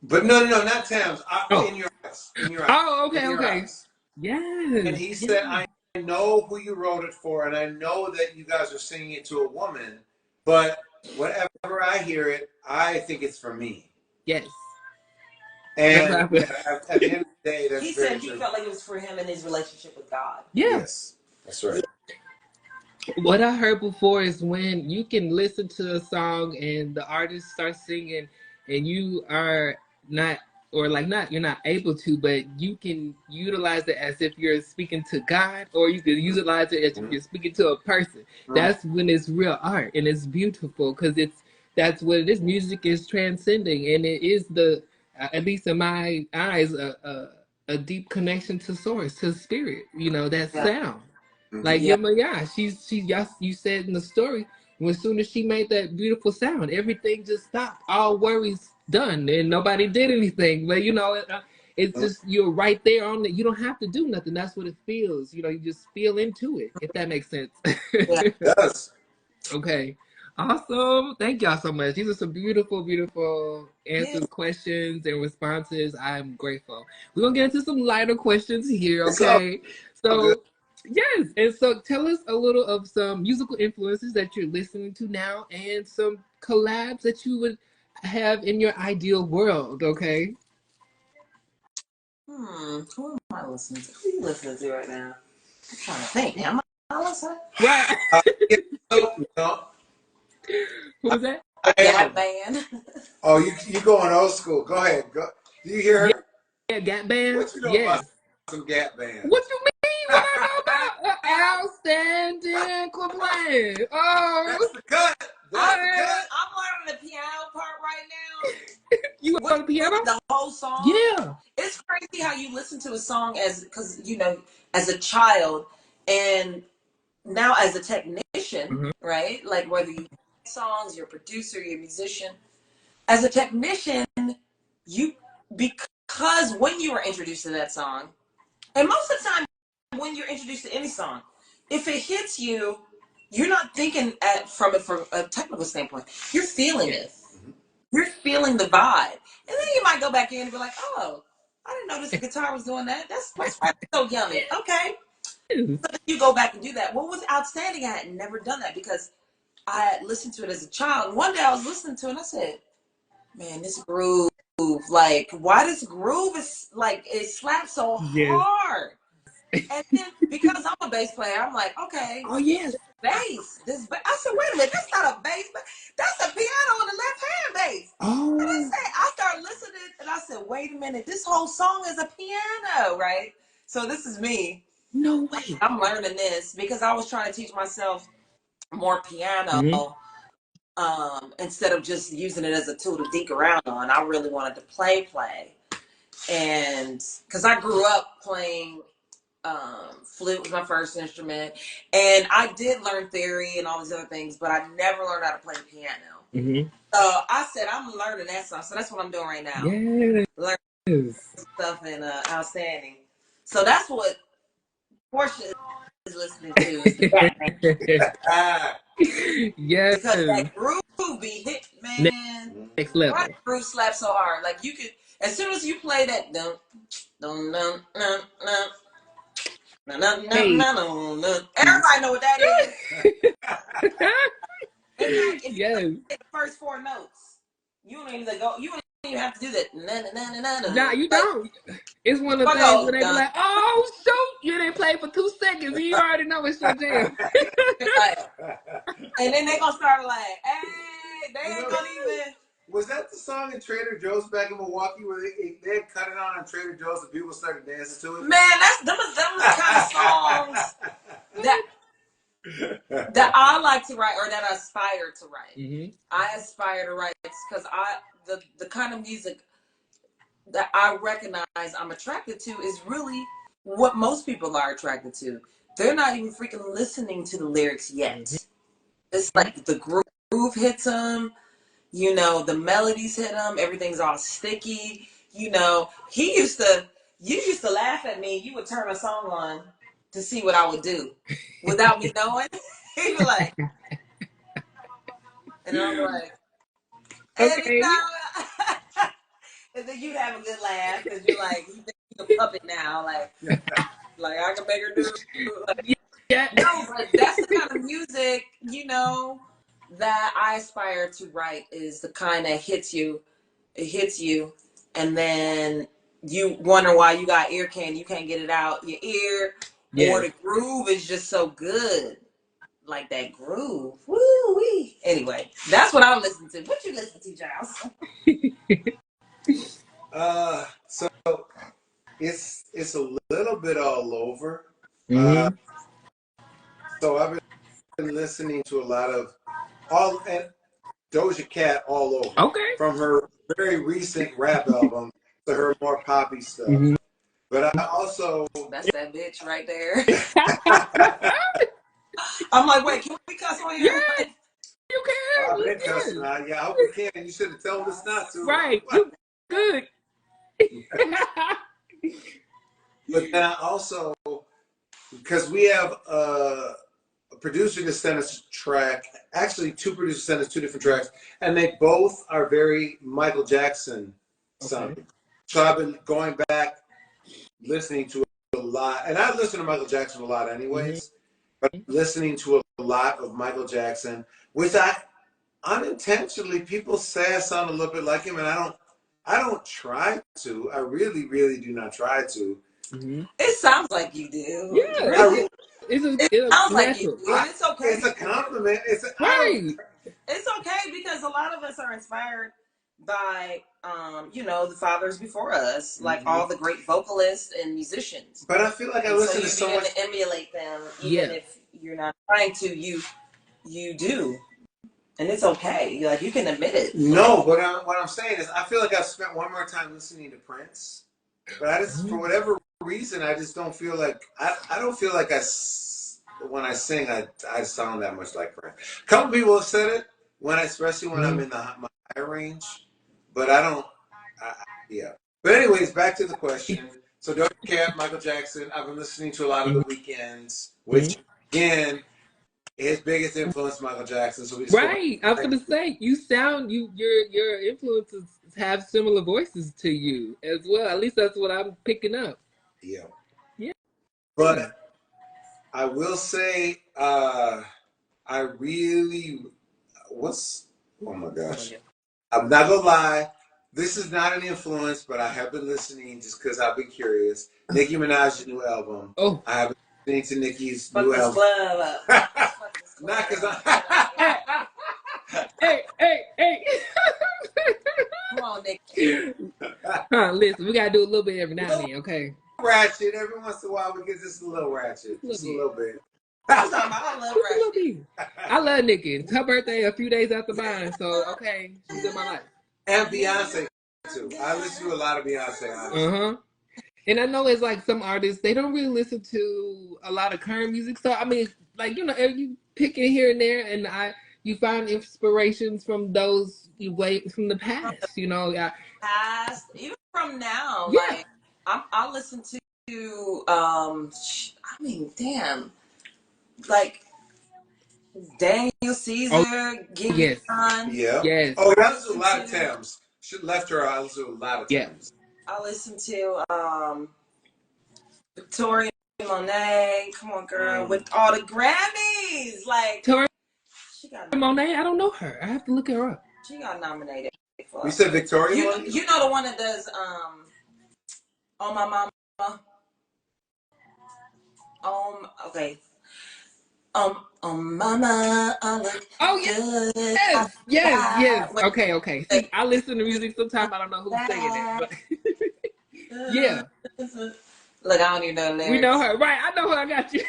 But no, not Thames. In Your Eyes. In Your Eyes. Oh, okay, okay. Eyes. Yes. And he said, I know who you wrote it for, and I know that you guys are singing it to a woman, but whenever I hear it, I think it's for me. Yes. And at the end of the day, that's he said he felt like it was for him and his relationship with God. Yes. That's right. What I heard before is when you can listen to a song and the artist starts singing and you are not, or like not, you're not able to, but you can utilize it as if you're speaking to God, or you can utilize it as if you're speaking to a person. That's when it's real art and it's beautiful because that's what it is. Music is transcending, and it is at least in my eyes, a deep connection to source, to spirit, you know, that sound. Like you said in the story, as soon as she made that beautiful sound, everything just stopped. All worries done, and nobody did anything. But you know, it's just you're right there on it. You don't have to do nothing. That's what it feels. You know, you just feel into it. If that makes sense. It does. Okay. Awesome. Thank y'all so much. These are some beautiful, beautiful answers, questions, and responses. I'm grateful. We're going to get into some lighter questions here, okay? So, yes. And so tell us a little of some musical influences that you're listening to now and some collabs that you would have in your ideal world, okay? Who am I listening to? Who are you listening to right now? I'm trying to think. Am I listening? Right. No. Who was that? Gap Band. Oh, you going old school. Go ahead. Go. Do you hear her? Yeah, Gap Band. What you know about some Gap Band? What you mean? What I know about? Outstanding complaint. Oh. That's the cut. I'm learning the piano part right now. You on the piano? The whole song? Yeah. It's crazy how you listen to a song because, you know, as a child and now as a technician, right? Like whether you songs, you're a producer, you're a musician. As a technician, because when you were introduced to that song, and most of the time when you're introduced to any song, if it hits you, you're not thinking from a technical standpoint. You're feeling it. You're feeling the vibe. And then you might go back in and be like, oh, I didn't notice the guitar was doing that. That's so yummy. Okay. So you go back and do that. What was outstanding? I had never done that because I had listened to it as a child. One day I was listening to it and I said, man, this groove, like, why this groove is like, it slaps so hard. And then because I'm a bass player, I'm like, okay. Oh, yes. Bass. I said, wait a minute, that's not a bass. That's a piano on the left hand bass. Oh. And I started listening and I said, wait a minute, this whole song is a piano, right? So this is me. No way. I'm learning this because I was trying to teach myself more piano instead of just using it as a tool to dink around on. I really wanted to play. And because I grew up playing flute was my first instrument, and I did learn theory and all these other things, but I never learned how to play the piano. So I said I'm learning that stuff, so that's what I'm doing right now. Learning stuff and outstanding. So that's what Portia is listening to. Is the yes, because that groove be hit, man. Next level. Why groove slaps so hard? Like you could, as soon as you play that, dun dun dun dun dun. No. Everybody know what that is. It's like if you hit the first four notes, you don't even go. You don't even have to do that. Nah, you don't. It's one of the things where they be like, oh, shoot, you didn't play for 2 seconds and you already know it's your jam. And then they gonna start like, hey, they ain't gonna even. Was that the song in Trader Joe's back in Milwaukee where they had cut it on Trader Joe's and people started dancing to it? Man, them was the kind of songs that I like to write or that I aspire to write. I aspire to write because the kind of music that I recognize I'm attracted to is really what most people are attracted to. They're not even freaking listening to the lyrics yet. It's like the groove hits them, you know, the melodies hit them, everything's all sticky. You know, you used to laugh at me. You would turn a song on to see what I would do without me knowing. You'd be like, and I'm like, okay. And then you have a good laugh because you're like, you think you're a puppet now, like I can make her do. Like, no, but that's the kind of music, you know, that I aspire to write is the kind that hits you. It hits you, and then you wonder why you got ear candy, you can't get it out your ear, or the groove is just so good. Like that groove. Woo-wee. Anyway, that's what I'm listening to. What you listen to, Giles? So it's a little bit all over. So I've been listening to a lot of and Doja Cat all over. Okay. From her very recent rap album to her more poppy stuff. But I also that's that bitch right there. I'm like, wait, can we cuss on here? Yeah, you can. I've been cussing out. Yeah, I hope you can. You should have told us not to. Right. You good. But then I also, because we have a producer that sent us a track, actually 2 producers sent us 2 different tracks, and they both are very Michael Jackson sounding. So I've been going back, listening to a lot, and I listen to Michael Jackson a lot anyways, but listening to a lot of Michael Jackson, which I unintentionally, people say I sound a little bit like him, and I don't try to. I really, really do not try to. It sounds like you do. Yeah. It sounds like you do. And it's okay. It's a compliment. It's okay because a lot of us are inspired by you know, the fathers before us, like all the great vocalists and musicians. But I feel like I listen to so much to emulate them, even if you're not trying to. You do. And it's okay. Like, you can admit it. No, but what I'm saying is I feel like I've spent one more time listening to Prince. But I just, for whatever reason, I just don't feel like, I don't feel like when I sing, I sound that much like Prince. A couple people have said it, especially when I'm in my high range. But I don't, yeah. But anyways, back to the question. So Doja Cat, Michael Jackson, I've been listening to a lot of the weekends, which, again, his biggest influence, Michael Jackson. So right, I was gonna say your influences have similar voices to you as well. At least that's what I'm picking up. Yeah. But I will say, I really oh my gosh, I'm not gonna lie. This is not an influence, but I have been listening just because I've been curious. Nicki Minaj's new album. I have been listening to Nicki's new album. Not because hey. Come on, Nicki. Listen, we gotta do a little bit every now and then, okay? Ratchet. Every once in a while, we get just a little ratchet. Just a little bit. I love ratchet. I love Nicki. It's her birthday a few days after mine, so okay, she's in my life. And Beyonce too. I listen to a lot of Beyonce, honestly. And I know it's like some artists, they don't really listen to a lot of current music. So I mean, like, you know, you pick it here and there, and you find inspirations from those from the past, you know. Past, even from now. Yeah. Like I listen to I mean, damn, like Daniel Caesar, Gideon. Yes. Oh, I listen to a lot of Thames. She left her. I listen to a lot of Thames. I listen to Victoria Monet. Come on, girl, with all the Grammys. Like Victoria Monet, I don't know her. I have to look her up. She got nominated You said Victoria? You know the one that does On My Mama? Okay. Mama, I look yes, yes. Okay. See, I listen to music sometimes. I don't know who's singing it, but yeah. Look, I don't even know the lyrics. We know her, right? I know her. I got you.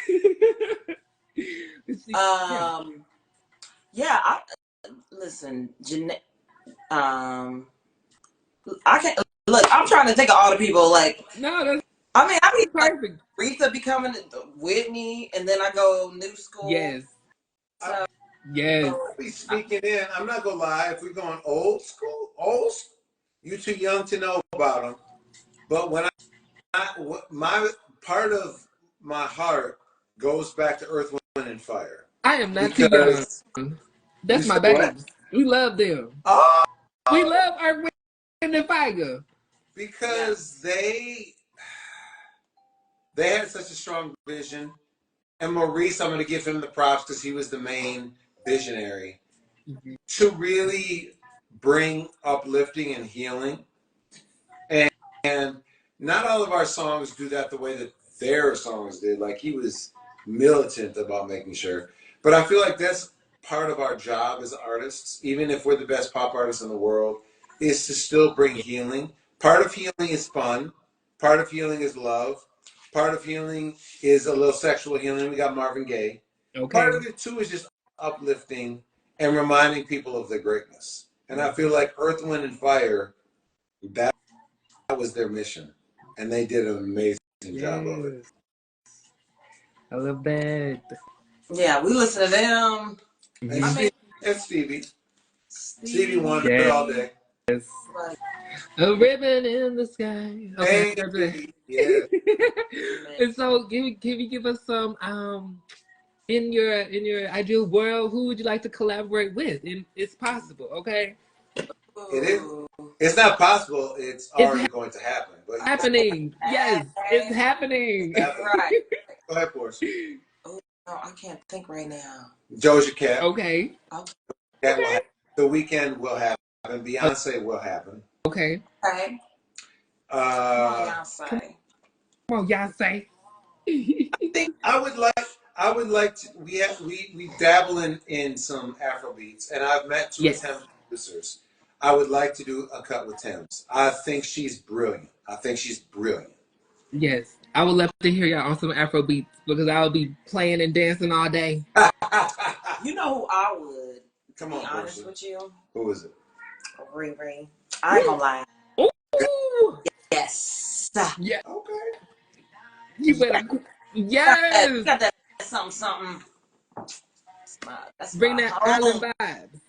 Yeah. Listen, Jeanette. I can't look. I'm trying to think of all the people. Like, no, that's. I mean, I mean, perfect. Like, Aretha becoming Whitney, and then I go new school. Yes. So, yes. I'll be speaking in. I'm not gonna lie. If we're going old school, you too young to know about them. But when my part of my heart goes back to Earth, Wind, and Fire. I am not too young. That's my baby. We love them. Oh, we love Earth, Wind, and Fire because they had such a strong vision. And Maurice, I'm going to give him the props because he was the main visionary to really bring uplifting and healing. And not all of our songs do that the way that their songs did. Like, he was militant about making sure. But I feel like that's part of our job as artists, even if we're the best pop artists in the world, is to still bring healing. Part of healing is fun. Part of healing is love. Part of healing is a little sexual healing. We got Marvin Gaye. Okay. Part of it, too, is just uplifting and reminding people of their greatness. And I feel like Earth, Wind, and Fire, that was their mission. And they did an amazing job of it. I love that. Yeah, we listen to them. And Stevie. Stevie Wonder all day. Yes. A ribbon in the sky. Okay. Yeah. And so, can you give us some in your ideal world, who would you like to collaborate with? And it's possible, okay? It is. It's not possible. It's already going to happen. But happening. Yes, it's happening. Right. Go ahead, Portia. Oh, no, I can't think right now. Doja Cat. Okay. The Weeknd will happen. Beyonce will happen. Okay. Okay. Come on, Beyonce. Come on, Beyonce. I think I would like to. We dabble in some Afro beats, and I've met two of Thames producers. I would like to do a cut with Thames. I think she's brilliant. Yes, I would love to hear y'all on some Afro beats because I'll be playing and dancing all day. You know who I would? Come on, be honest with you. Who is it? Riri. I ain't gonna lie. Ooh. Yes. Yeah. Okay. You better. Yes. You got that something. Bring that island vibes.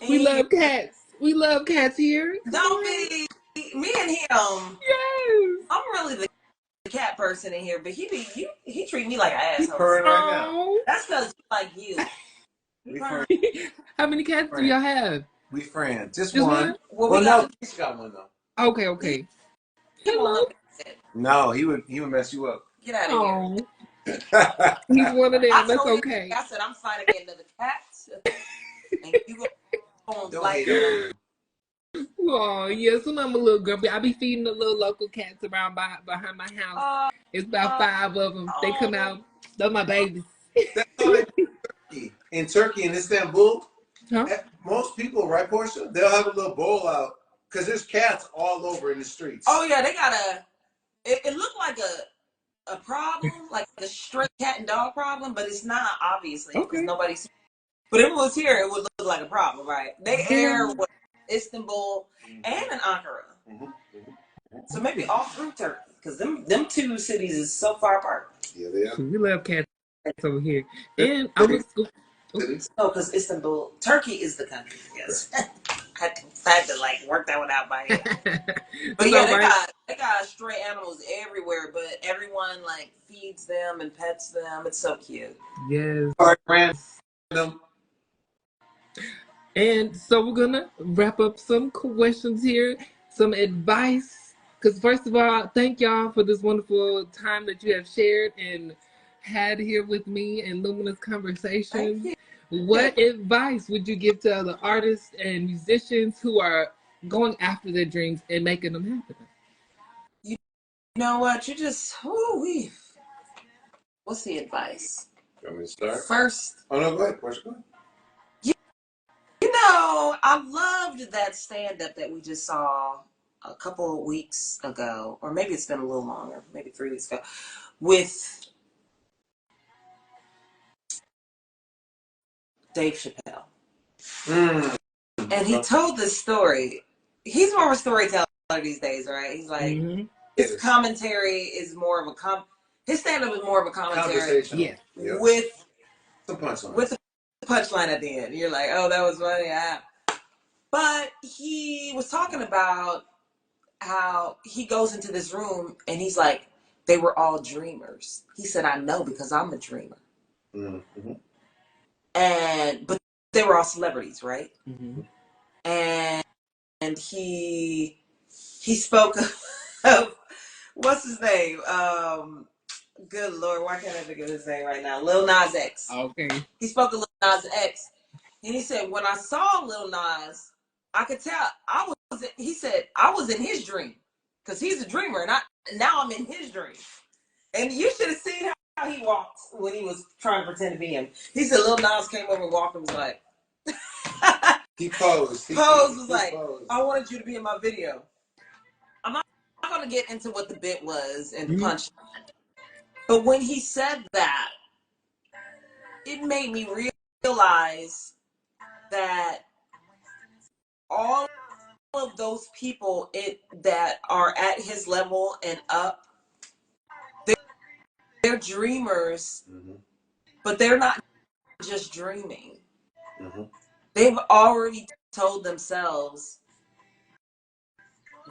We love cats. We love cats here. Don't be me and him. Yes. I'm really the cat person in here, but he treat me like an asshole. Right now. That's because like you. How many cats do y'all have? We friends. Just one. Well, no, he's got one though. Okay. Hello. No, he would mess you up. Get out of here. He's one of them. That's okay. I said I'm finding another cat, and you go like. Oh yes, and I'm a little grumpy. I be feeding the little local cats around behind my house. It's about 5 of them. They come out. They're my babies. In Turkey, in Istanbul, huh? Most people, right, Portia? They'll have a little bowl out because there's cats all over in the streets. Oh yeah, they got it looked like a problem, like a straight cat and dog problem, but it's not obviously because nobody's. But if it was here, it would look like a problem, right? They air Istanbul and in Ankara, so maybe all through Turkey because them two cities is so far apart. Yeah, they are. We love cats over here, and I was. No, because Istanbul, Turkey is the country. Yes, I had to like work that one out by head. But yeah, they got stray animals everywhere, but everyone like feeds them and pets them. It's so cute. Yes. Random. And so we're gonna wrap up some questions here, some advice. Because first of all, thank y'all for this wonderful time that you have shared and had here with me in Luminous Conversations. what advice would you give to other artists and musicians who are going after their dreams and making them happen? You know what? You just, what's the advice? You want me to start? First. Oh, no, go ahead. Go ahead. You know, I loved that stand-up that we just saw a couple of weeks ago, or maybe it's been a little longer, maybe 3 weeks ago, with Dave Chappelle. And he told this story. He's more of a storyteller these days, right? He's like, his commentary is more of a his stand-up is more of a commentary. Yeah. With the punchline. With the punchline at the end. You're like, oh, that was funny. Yeah. But he was talking about how he goes into this room and he's like, they were all dreamers. He said, I know because I'm a dreamer. Mm-hmm. But they were all celebrities, right? Mm-hmm. And he spoke of what's his name? Good Lord, why can't I think of his name right now? Lil Nas X. Okay. He spoke of Lil Nas X, and he said, when I saw Lil Nas, I could tell he said I was in his dream because he's a dreamer, and now I'm in his dream. And you should have seen how he walked when he was trying to pretend to be him. He said Lil Nas came over and walked and was like, he posed. He was like, I wanted you to be in my video. I'm not going to get into what the bit was and the punch. But when he said that, it made me realize that all of those people that are at his level and up, they're dreamers, but they're not just dreaming. They've already told themselves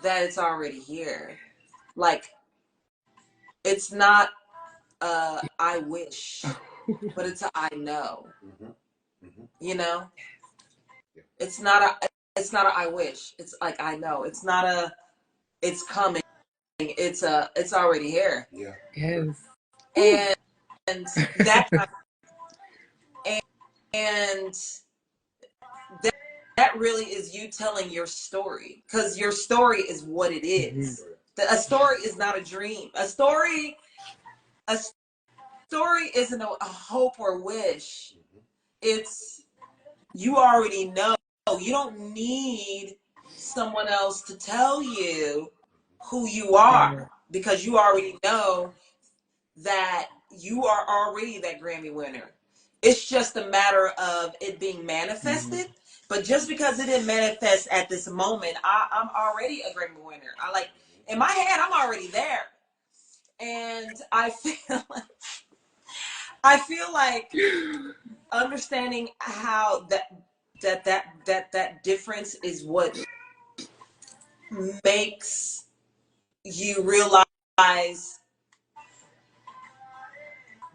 that it's already here. Like, it's not I wish, but it's a I know. You know? It's not a I wish. It's like I know. It's not a it's coming. It's already here. Yeah. Yes. And that and that really is you telling your story, because your story is what it is. A story is not a dream. A story isn't a hope or wish. It's you already know. You don't need someone else to tell you who you are, because you already know that you are already that Grammy winner. It's just a matter of it being manifested. But just because it didn't manifest at this moment, I'm already a Grammy winner. In my head, I'm already there. And I feel like understanding how that difference is what makes you realize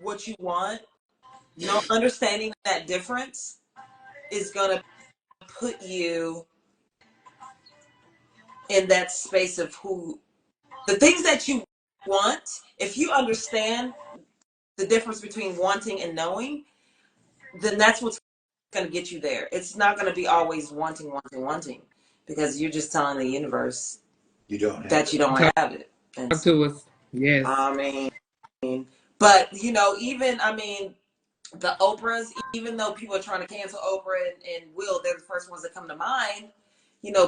what you want. Understanding that difference is gonna put you in that space of who the things that you want. If you understand the difference between wanting and knowing, then that's what's going to get you there. It's not going to be always wanting, because you're just telling the universe you don't have it. And to us, yes. I mean, but even the Oprahs, even though people are trying to cancel Oprah and Will, they're the first ones that come to mind.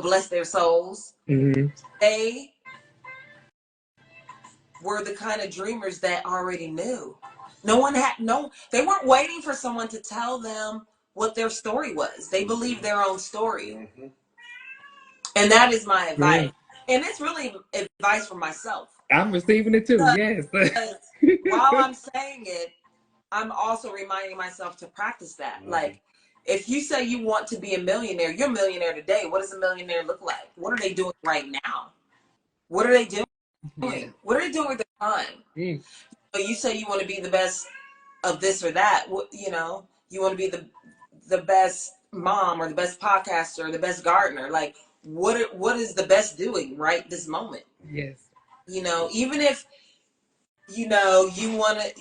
Bless their souls. They were the kind of dreamers that already knew. They weren't waiting for someone to tell them what their story was. They believed their own story. And that is my advice. And it's really advice for myself. I'm receiving it too, yes. While I'm saying it, I'm also reminding myself to practice that. Like, if you say you want to be a millionaire, you're a millionaire today. What does a millionaire look like? What are they doing right now? What are they doing? What are they doing with their time? You say you want to be the best of this or that. You want to be the best mom or the best podcaster or the best gardener. Like, what is the best doing right this moment? Yes. Even if you want to,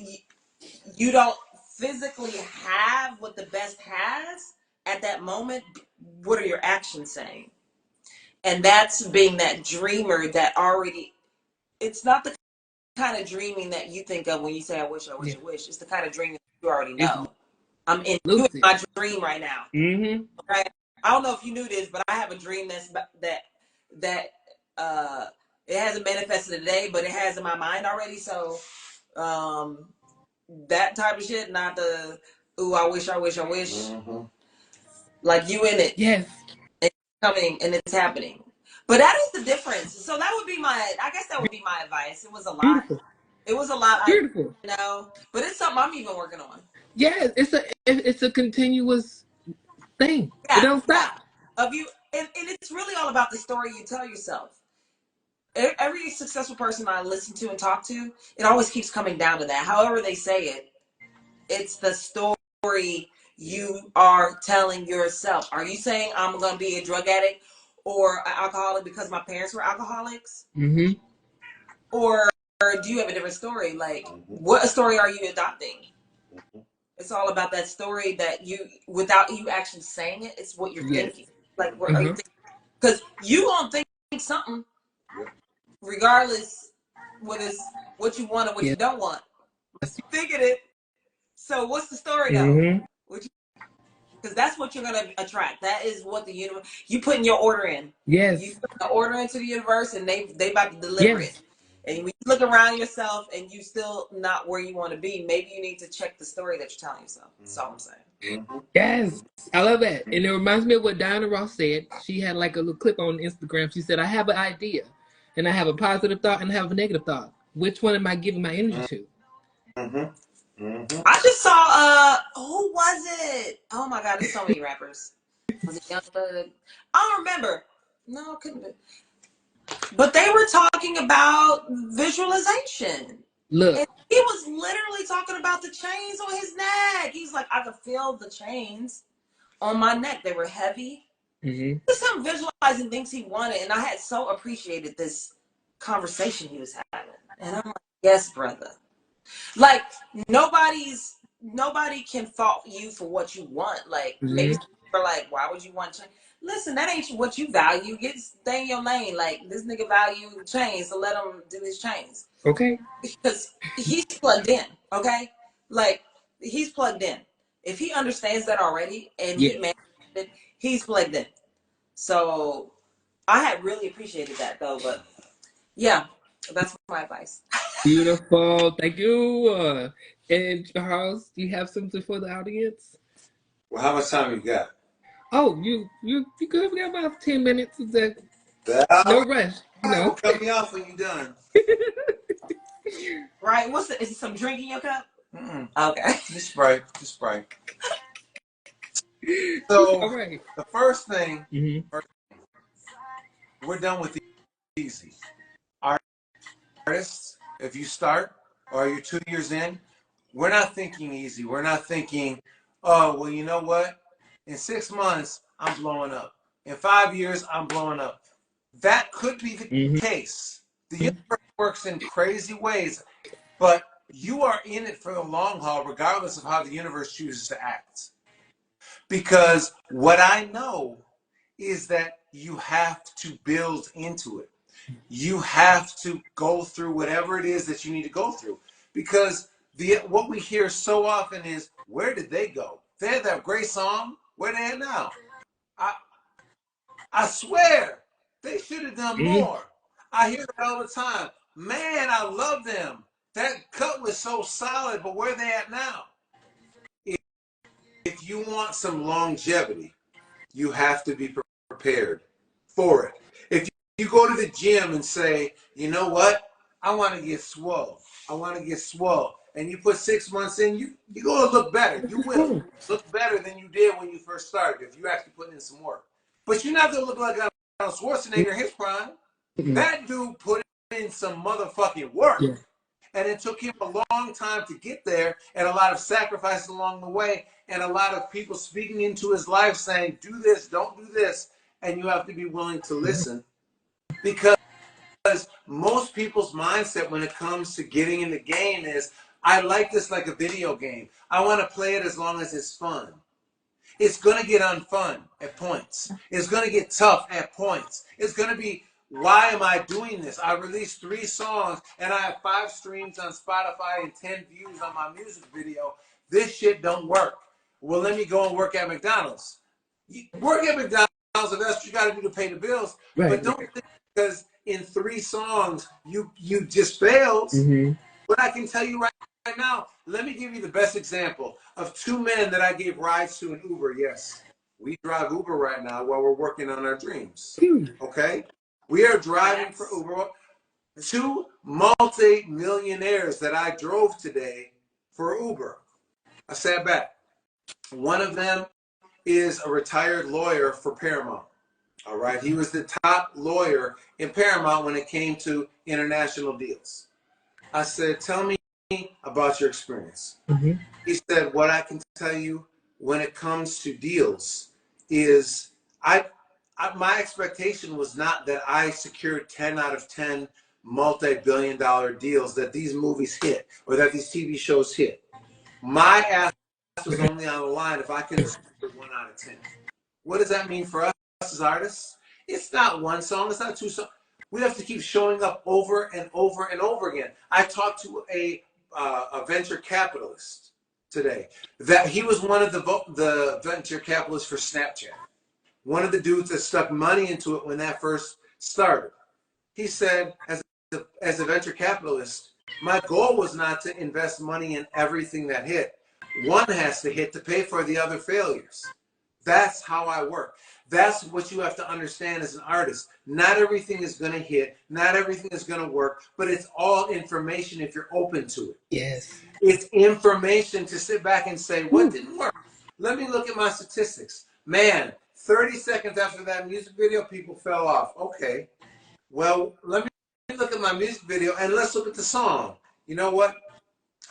you don't physically have what the best has at that moment, what are your actions saying? And that's being that dreamer that already, it's not the kind of dreaming that you think of when you say, I wish, I wish, I wish. It's the kind of dreaming you already know. I'm in my dream right now. Mm-hmm. Right? I don't know if you knew this, but I have a dream that it hasn't manifested today, but it has in my mind already. So that type of shit, not the ooh, I wish, I wish, I wish. Mm-hmm. Like you in it. Yes. It's coming and it's happening. But that is the difference. So that would be I guess that would be my advice. It was a lot. Beautiful. It was a lot. Beautiful. I know, but it's something I'm even working on. Yeah, it's a continuous thing. Yeah, it don't stop. Of you, and it's really all about the story you tell yourself. Every successful person I listen to and talk to, it always keeps coming down to that. However they say it, it's the story you are telling yourself. Are you saying I'm going to be a drug addict or an alcoholic because my parents were alcoholics? Mm-hmm. Or do you have a different story? Like, what story are you adopting? It's all about that story that you, without you actually saying it, it's what you're thinking. Like, what are you thinking? Because you gonna think something, regardless what you want or what you don't want. You're thinking it. So what's the story though? Because that's what you're gonna attract. That is what the universe. You putting your order in. Yes. You put the order into the universe, and they about to deliver it. And when you look around yourself and you still not where you want to be, maybe you need to check the story that you're telling yourself. That's all I'm saying. Yes, I love that. And it reminds me of what Diana Ross said. She had like a little clip on Instagram. She said, I have an idea, and I have a positive thought, and I have a negative thought. Which one am I giving my energy to? I just saw, who was it? Oh my God, there's so many rappers. Was it Young Thug? I don't remember. No, it couldn't be. But they were talking about visualization. Look. And he was literally talking about the chains on his neck. He's like, I could feel the chains on my neck. They were heavy. Just him visualizing things he wanted. And I had so appreciated this conversation he was having. And I'm like, yes, brother. Like, nobody can fault you for what you want. Like, maybe people are like, why would you want change? Listen, that ain't what you value. Stay in your lane. Like, this nigga value chains, so let him do his chains. Okay. Because he's plugged in, okay? Like, he's plugged in. If he understands that already and he managed it, he's plugged in. So I had really appreciated that though, but yeah, that's my advice. Beautiful. Thank you. And Charles, do you have something for the audience? Well, how much time you got? Oh, you good? We got about 10 minutes. No rush. You know. Cut me off when you're done. Right. Is it some drink in your cup? Okay. Just Sprite. So, all right. The first thing, we're done with the easy. Artists, if you start or you're 2 years in, we're not thinking easy. We're not thinking, oh, well, you know what? In 6 months, I'm blowing up. In 5 years, I'm blowing up. That could be the case. The universe works in crazy ways, but you are in it for the long haul, regardless of how the universe chooses to act. Because what I know is that you have to build into it. You have to go through whatever it is that you need to go through. Because what we hear so often is, where did they go? They had that great song. Where they at now? I swear, they should have done more. I hear that all the time. Man, I love them. That cut was so solid, but where they at now? If you want some longevity, you have to be prepared for it. If you go to the gym and say, you know what? I want to get swole. And you put 6 months in, you're going to look better. You will look better than you did when you first started if you actually put in some work. But you're not going to look like Arnold Schwarzenegger in his prime. That dude put in some motherfucking work. Yeah. And it took him a long time to get there, and a lot of sacrifices along the way, and a lot of people speaking into his life saying, do this, don't do this. And you have to be willing to listen. Because most people's mindset when it comes to getting in the game is, I like this like a video game. I want to play it as long as it's fun. It's going to get unfun at points. It's going to get tough at points. It's going to be, why am I doing this? I released 3 songs and I have 5 streams on Spotify and 10 views on my music video. This shit don't work. Well, let me go and work at McDonald's. Work at McDonald's if that's what you got to do to pay the bills. Right, but don't think because in 3 songs you just failed. But I can tell you right now, let me give you the best example of 2 men that I gave rides to in Uber. Yes, we drive Uber right now while we're working on our dreams. Okay? We are driving for Uber. 2 multi-millionaires that I drove today for Uber. I sat back. One of them is a retired lawyer for Paramount. All right? He was the top lawyer in Paramount when it came to international deals. I said, tell me about your experience. He said, what I can tell you when it comes to deals is my expectation was not that I secured 10 out of 10 multi-billion-dollar deals that these movies hit or that these TV shows hit. My ass was only on the line if I could have secured 1 out of 10. What does that mean for us as artists? It's not 1 song, it's not 2 songs. We have to keep showing up over and over and over again. I talked to a venture capitalist today. That he was one of the venture capitalists for Snapchat. One of the dudes that stuck money into it when that first started. He said, as a venture capitalist, my goal was not to invest money in everything that hit. One has to hit to pay for the other failures. That's how I work. That's what you have to understand as an artist. Not everything is going to hit. Not everything is going to work. But it's all information if you're open to it. Yes. It's information to sit back and say, what didn't work? Let me look at my statistics. Man, 30 seconds after that music video, people fell off. Okay. Well, let me look at my music video and let's look at the song. You know what?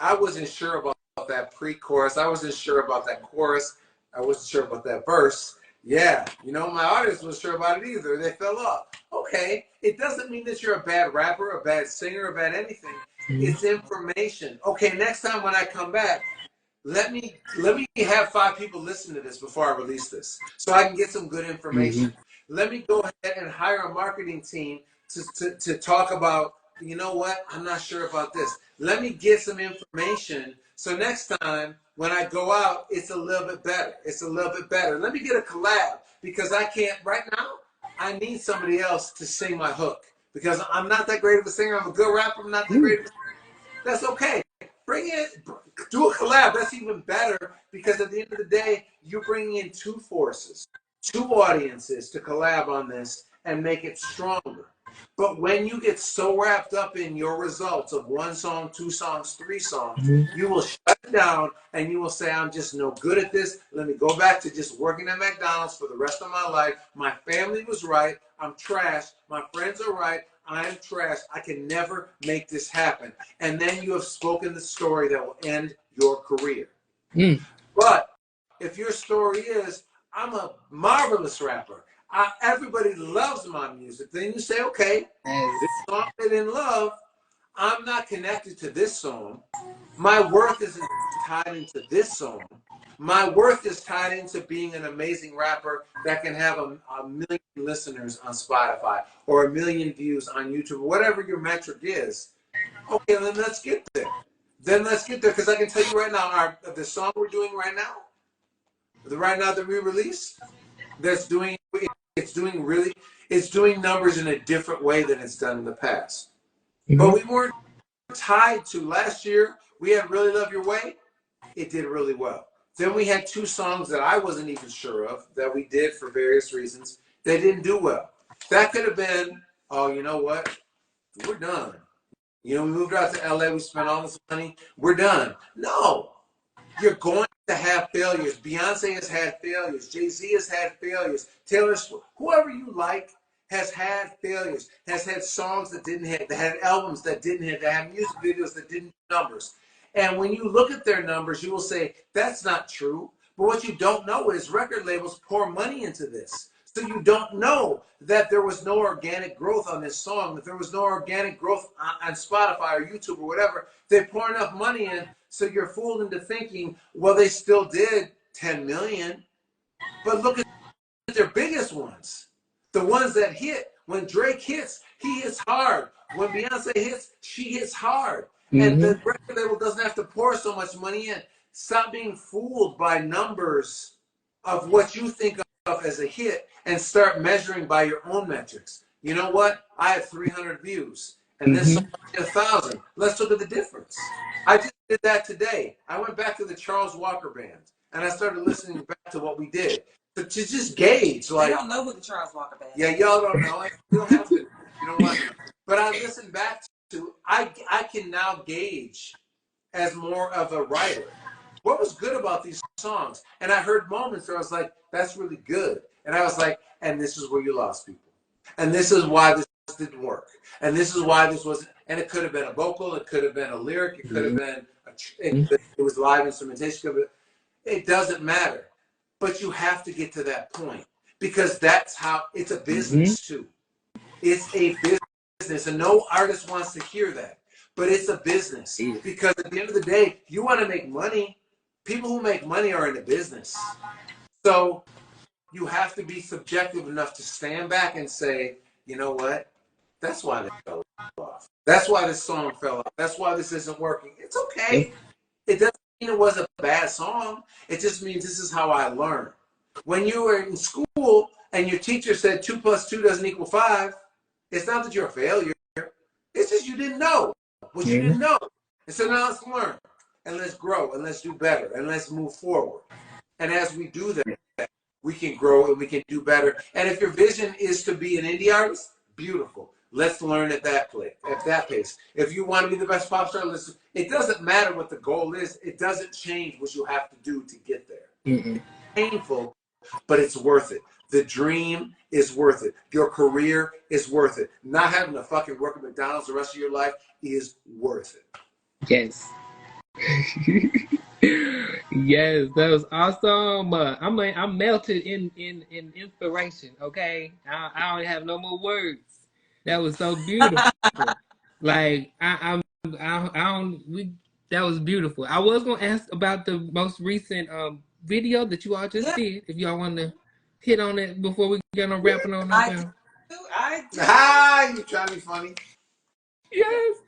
I wasn't sure about that pre-chorus. I wasn't sure about that chorus. I wasn't sure about that verse. Yeah, you know, my audience wasn't sure about it either. They fell off. Okay, it doesn't mean that you're a bad rapper, a bad singer, a bad anything. It's information. Okay, next time when I come back, let me have 5 people listen to this before I release this, so I can get some good information. Let me go ahead and hire a marketing team to talk about, you know what, I'm not sure about this. Let me get some information so next time when I go out, it's a little bit better. It's a little bit better. Let me get a collab because I can't, right now, I need somebody else to sing my hook because I'm not that great of a singer. I'm a good rapper. I'm not that great of a singer. That's okay. Bring it, do a collab. That's even better because at the end of the day, you're bringing in 2 forces, 2 audiences to collab on this and make it stronger. But when you get so wrapped up in your results of 1 song, 2 songs, 3 songs, you will shut it down and you will say, I'm just no good at this. Let me go back to just working at McDonald's for the rest of my life. My family was right. I'm trash. My friends are right. I'm trash. I can never make this happen. And then you have spoken the story that will end your career. But if your story is, I'm a marvelous rapper, everybody loves my music, then you say, okay, this song they didn't love, I'm not connected to this song. My worth isn't tied into this song. My worth is tied into being an amazing rapper that can have a million listeners on Spotify or 1 million views on YouTube, whatever your metric is. Okay, then let's get there. Because I can tell you right now, the song we're doing right now, that we released, it's doing numbers in a different way than it's done in the past. But we weren't tied to last year. We had Really Love Your Way. It did really well. Then we had 2 songs that I wasn't even sure of that we did for various reasons. They didn't do well. That could have been, oh, you know what? We're done. You know, we moved out to LA. We spent all this money. We're done. No. You're going to have failures. Beyonce has had failures. Jay-Z has had failures. Taylor Swift, whoever you like, has had failures, has had songs that didn't hit, that had albums that didn't hit, that had music videos that didn't do numbers. And when you look at their numbers, you will say, that's not true. But what you don't know is record labels pour money into this. So you don't know that there was no organic growth on this song, that there was no organic growth on Spotify or YouTube or whatever. They pour enough money in, so you're fooled into thinking, well, they still did 10 million. But look at their biggest ones. The ones that hit. When Drake hits, he hits hard. When Beyonce hits, she hits hard. And the record label doesn't have to pour so much money in. Stop being fooled by numbers of what you think of as a hit and start measuring by your own metrics. You know what? I have 300 views and this song has 1,000. Let's look at the difference. I just did that today. I went back to the Charles Walker Band and I started listening back to what we did. To just gauge, like, I don't know who the Charles Walker Band is. Yeah, y'all don't know. You don't have to. You don't want to. But I listened back to. I can now gauge as more of a writer what was good about these songs. And I heard moments where I was like, "That's really good," and I was like, "And this is where you lost people, and this is why this didn't work, and this is why this wasn't." And it could have been a vocal, it could have been a lyric, it could have been it was live instrumentation. It doesn't matter. But you have to get to that point because that's how it's a business too. It's a business and no artist wants to hear that, but it's a business because at the end of the day, you want to make money. People who make money are in a business. So you have to be subjective enough to stand back and say, you know what? That's why they fell off. That's why this song fell off. That's why this isn't working. It's okay. It doesn't mean it was a bad song. It just means this is how I learn. When you were in school and your teacher said 2 + 2 doesn't equal 5, it's not that you're a failure. It's just you didn't know what you didn't know. And so now let's learn and let's grow and let's do better and let's move forward. And as we do that, we can grow and we can do better. And if your vision is to be an indie artist, beautiful. Let's learn at that pace. If you want to be the best pop star, listen. It doesn't matter what the goal is. It doesn't change what you have to do to get there. It's painful, but it's worth it. The dream is worth it. Your career is worth it. Not having to fucking work at McDonald's the rest of your life is worth it. Yes. Yes, that was awesome. I'm melted in inspiration. Okay, I don't have no more words. That was so beautiful. Like that was beautiful. I was gonna ask about the most recent video that you all just did. If y'all want to hit on it before we get on wrapping on that down. You trying to be funny? Yes.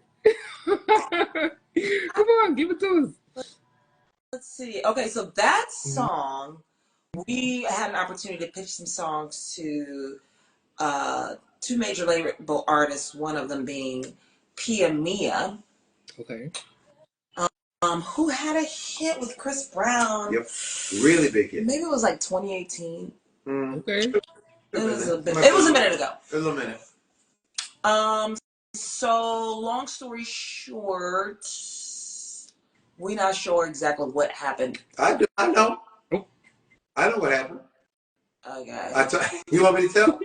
Come on, give it to us. Let's see. Okay, so that song, we had an opportunity to pitch some songs to 2 major label artists, one of them being Pia Mia. Okay. Who had a hit with Chris Brown. Yep. Really big hit. Maybe it was like 2018. Okay. It was a minute ago. A little minute. So long story short, we're not sure exactly what happened. I know. I know what happened. Okay. You want me to tell?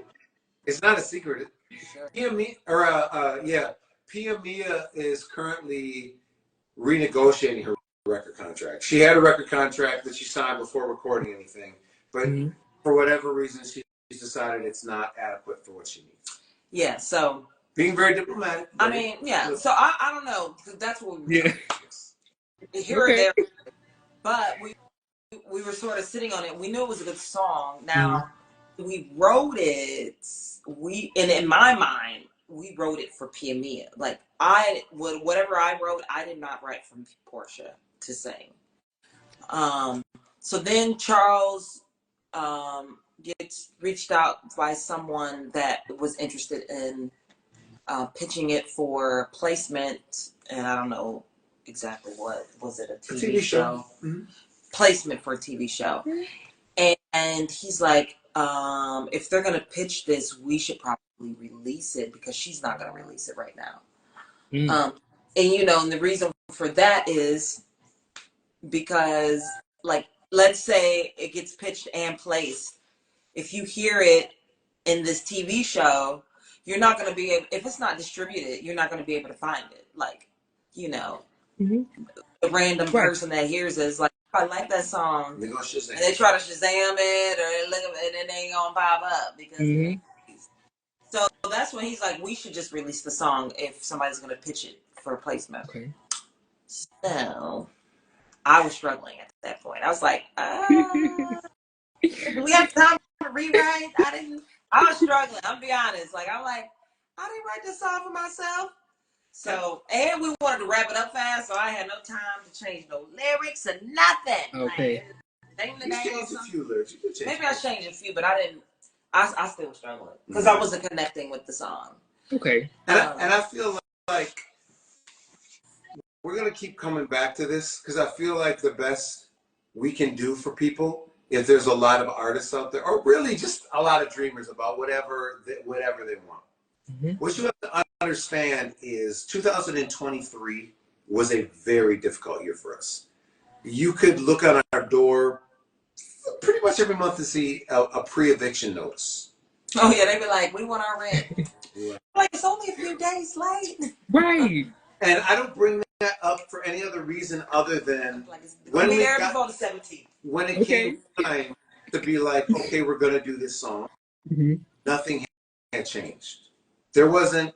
It's not a secret. Sure. Pia Mia is currently renegotiating her record contract. She had a record contract that she signed before recording anything, but for whatever reason, she's decided it's not adequate for what she needs. Yeah, so being very diplomatic. I mean, yeah. So I don't know. That's what we were here or there, but we were sort of sitting on it. We knew it was a good song. Now we wrote it. And in my mind, we wrote it for Pia Mia. Like whatever I wrote, I did not write for Portia to sing. So then Charles gets reached out by someone that was interested in pitching it for placement, and I don't know exactly what was it, a TV show? Placement for a TV show. And he's like, if they're gonna pitch this, we should probably release it because she's not gonna release it right now. And the reason for that is because, like, let's say it gets pitched and placed. If you hear it in this TV show, you're not going to be able, if it's not distributed, you're not going to be able to find it. Like, the random person that hears it is like, I like that song. They go Shazam. And they try to Shazam it, or look at it, and then they ain't gonna pop up because. So that's when he's like, we should just release the song if somebody's gonna pitch it for placement. Okay. So I was struggling at that point. I was like, do we have time to rewrite? I was struggling. I'll be honest. Like, I'm like, I didn't write this song for myself. So, and we wanted to wrap it up fast, so I had no time to change no lyrics or nothing. Okay. Like, you changed a few lyrics. Maybe I changed a few, but I didn't. I still was struggling because I wasn't connecting with the song. Okay. And I feel like we're going to keep coming back to this because I feel like the best we can do for people, if there's a lot of artists out there, or really just a lot of dreamers about whatever they want. What you have to understand is 2023 was a very difficult year for us. You could look on our door pretty much every month to see a pre-eviction notice. Oh yeah, they be like, we want our rent. Yeah. Like, it's only a few days late. Right. And I don't bring that up for any other reason other than like when we got before the 17th. When it came time to be like, okay, we're gonna do this song, nothing had changed. There wasn't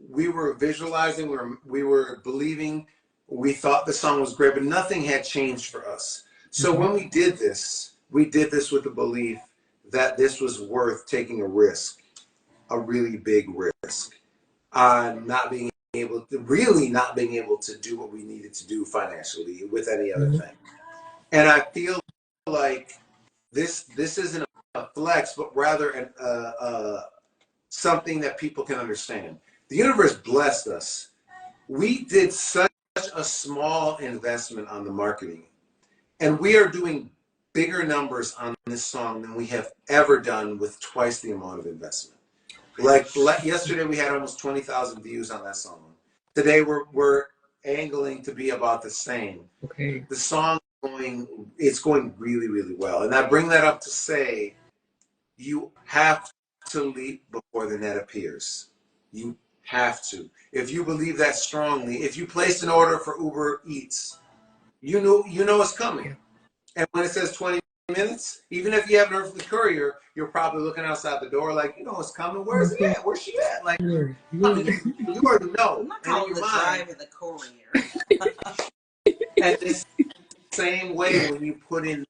we were visualizing, we were believing, we thought the song was great, but nothing had changed for us. So when we did this with the belief that this was worth taking a risk, a really big risk, on not being able to do what we needed to do financially with any other thing. And I feel like this isn't a flex, but rather something that people can understand. The universe blessed us. We did such a small investment on the marketing, and we are doing bigger numbers on this song than we have ever done with twice the amount of investment. Like yesterday, we had almost 20,000 views on that song. Today, we're angling to be about the same. Okay. The song it's going really, really well, and I bring that up to say you have to leap before the net appears. You have to. If you believe that strongly, if you place an order for Uber Eats, you know it's coming. And when it says 20 minutes, even if you haven't heard from the courier, you're probably looking outside the door like, it's coming. Where's it at? Where's she at? Like, you already know. I'm not calling the driver the courier. And this same way when you put in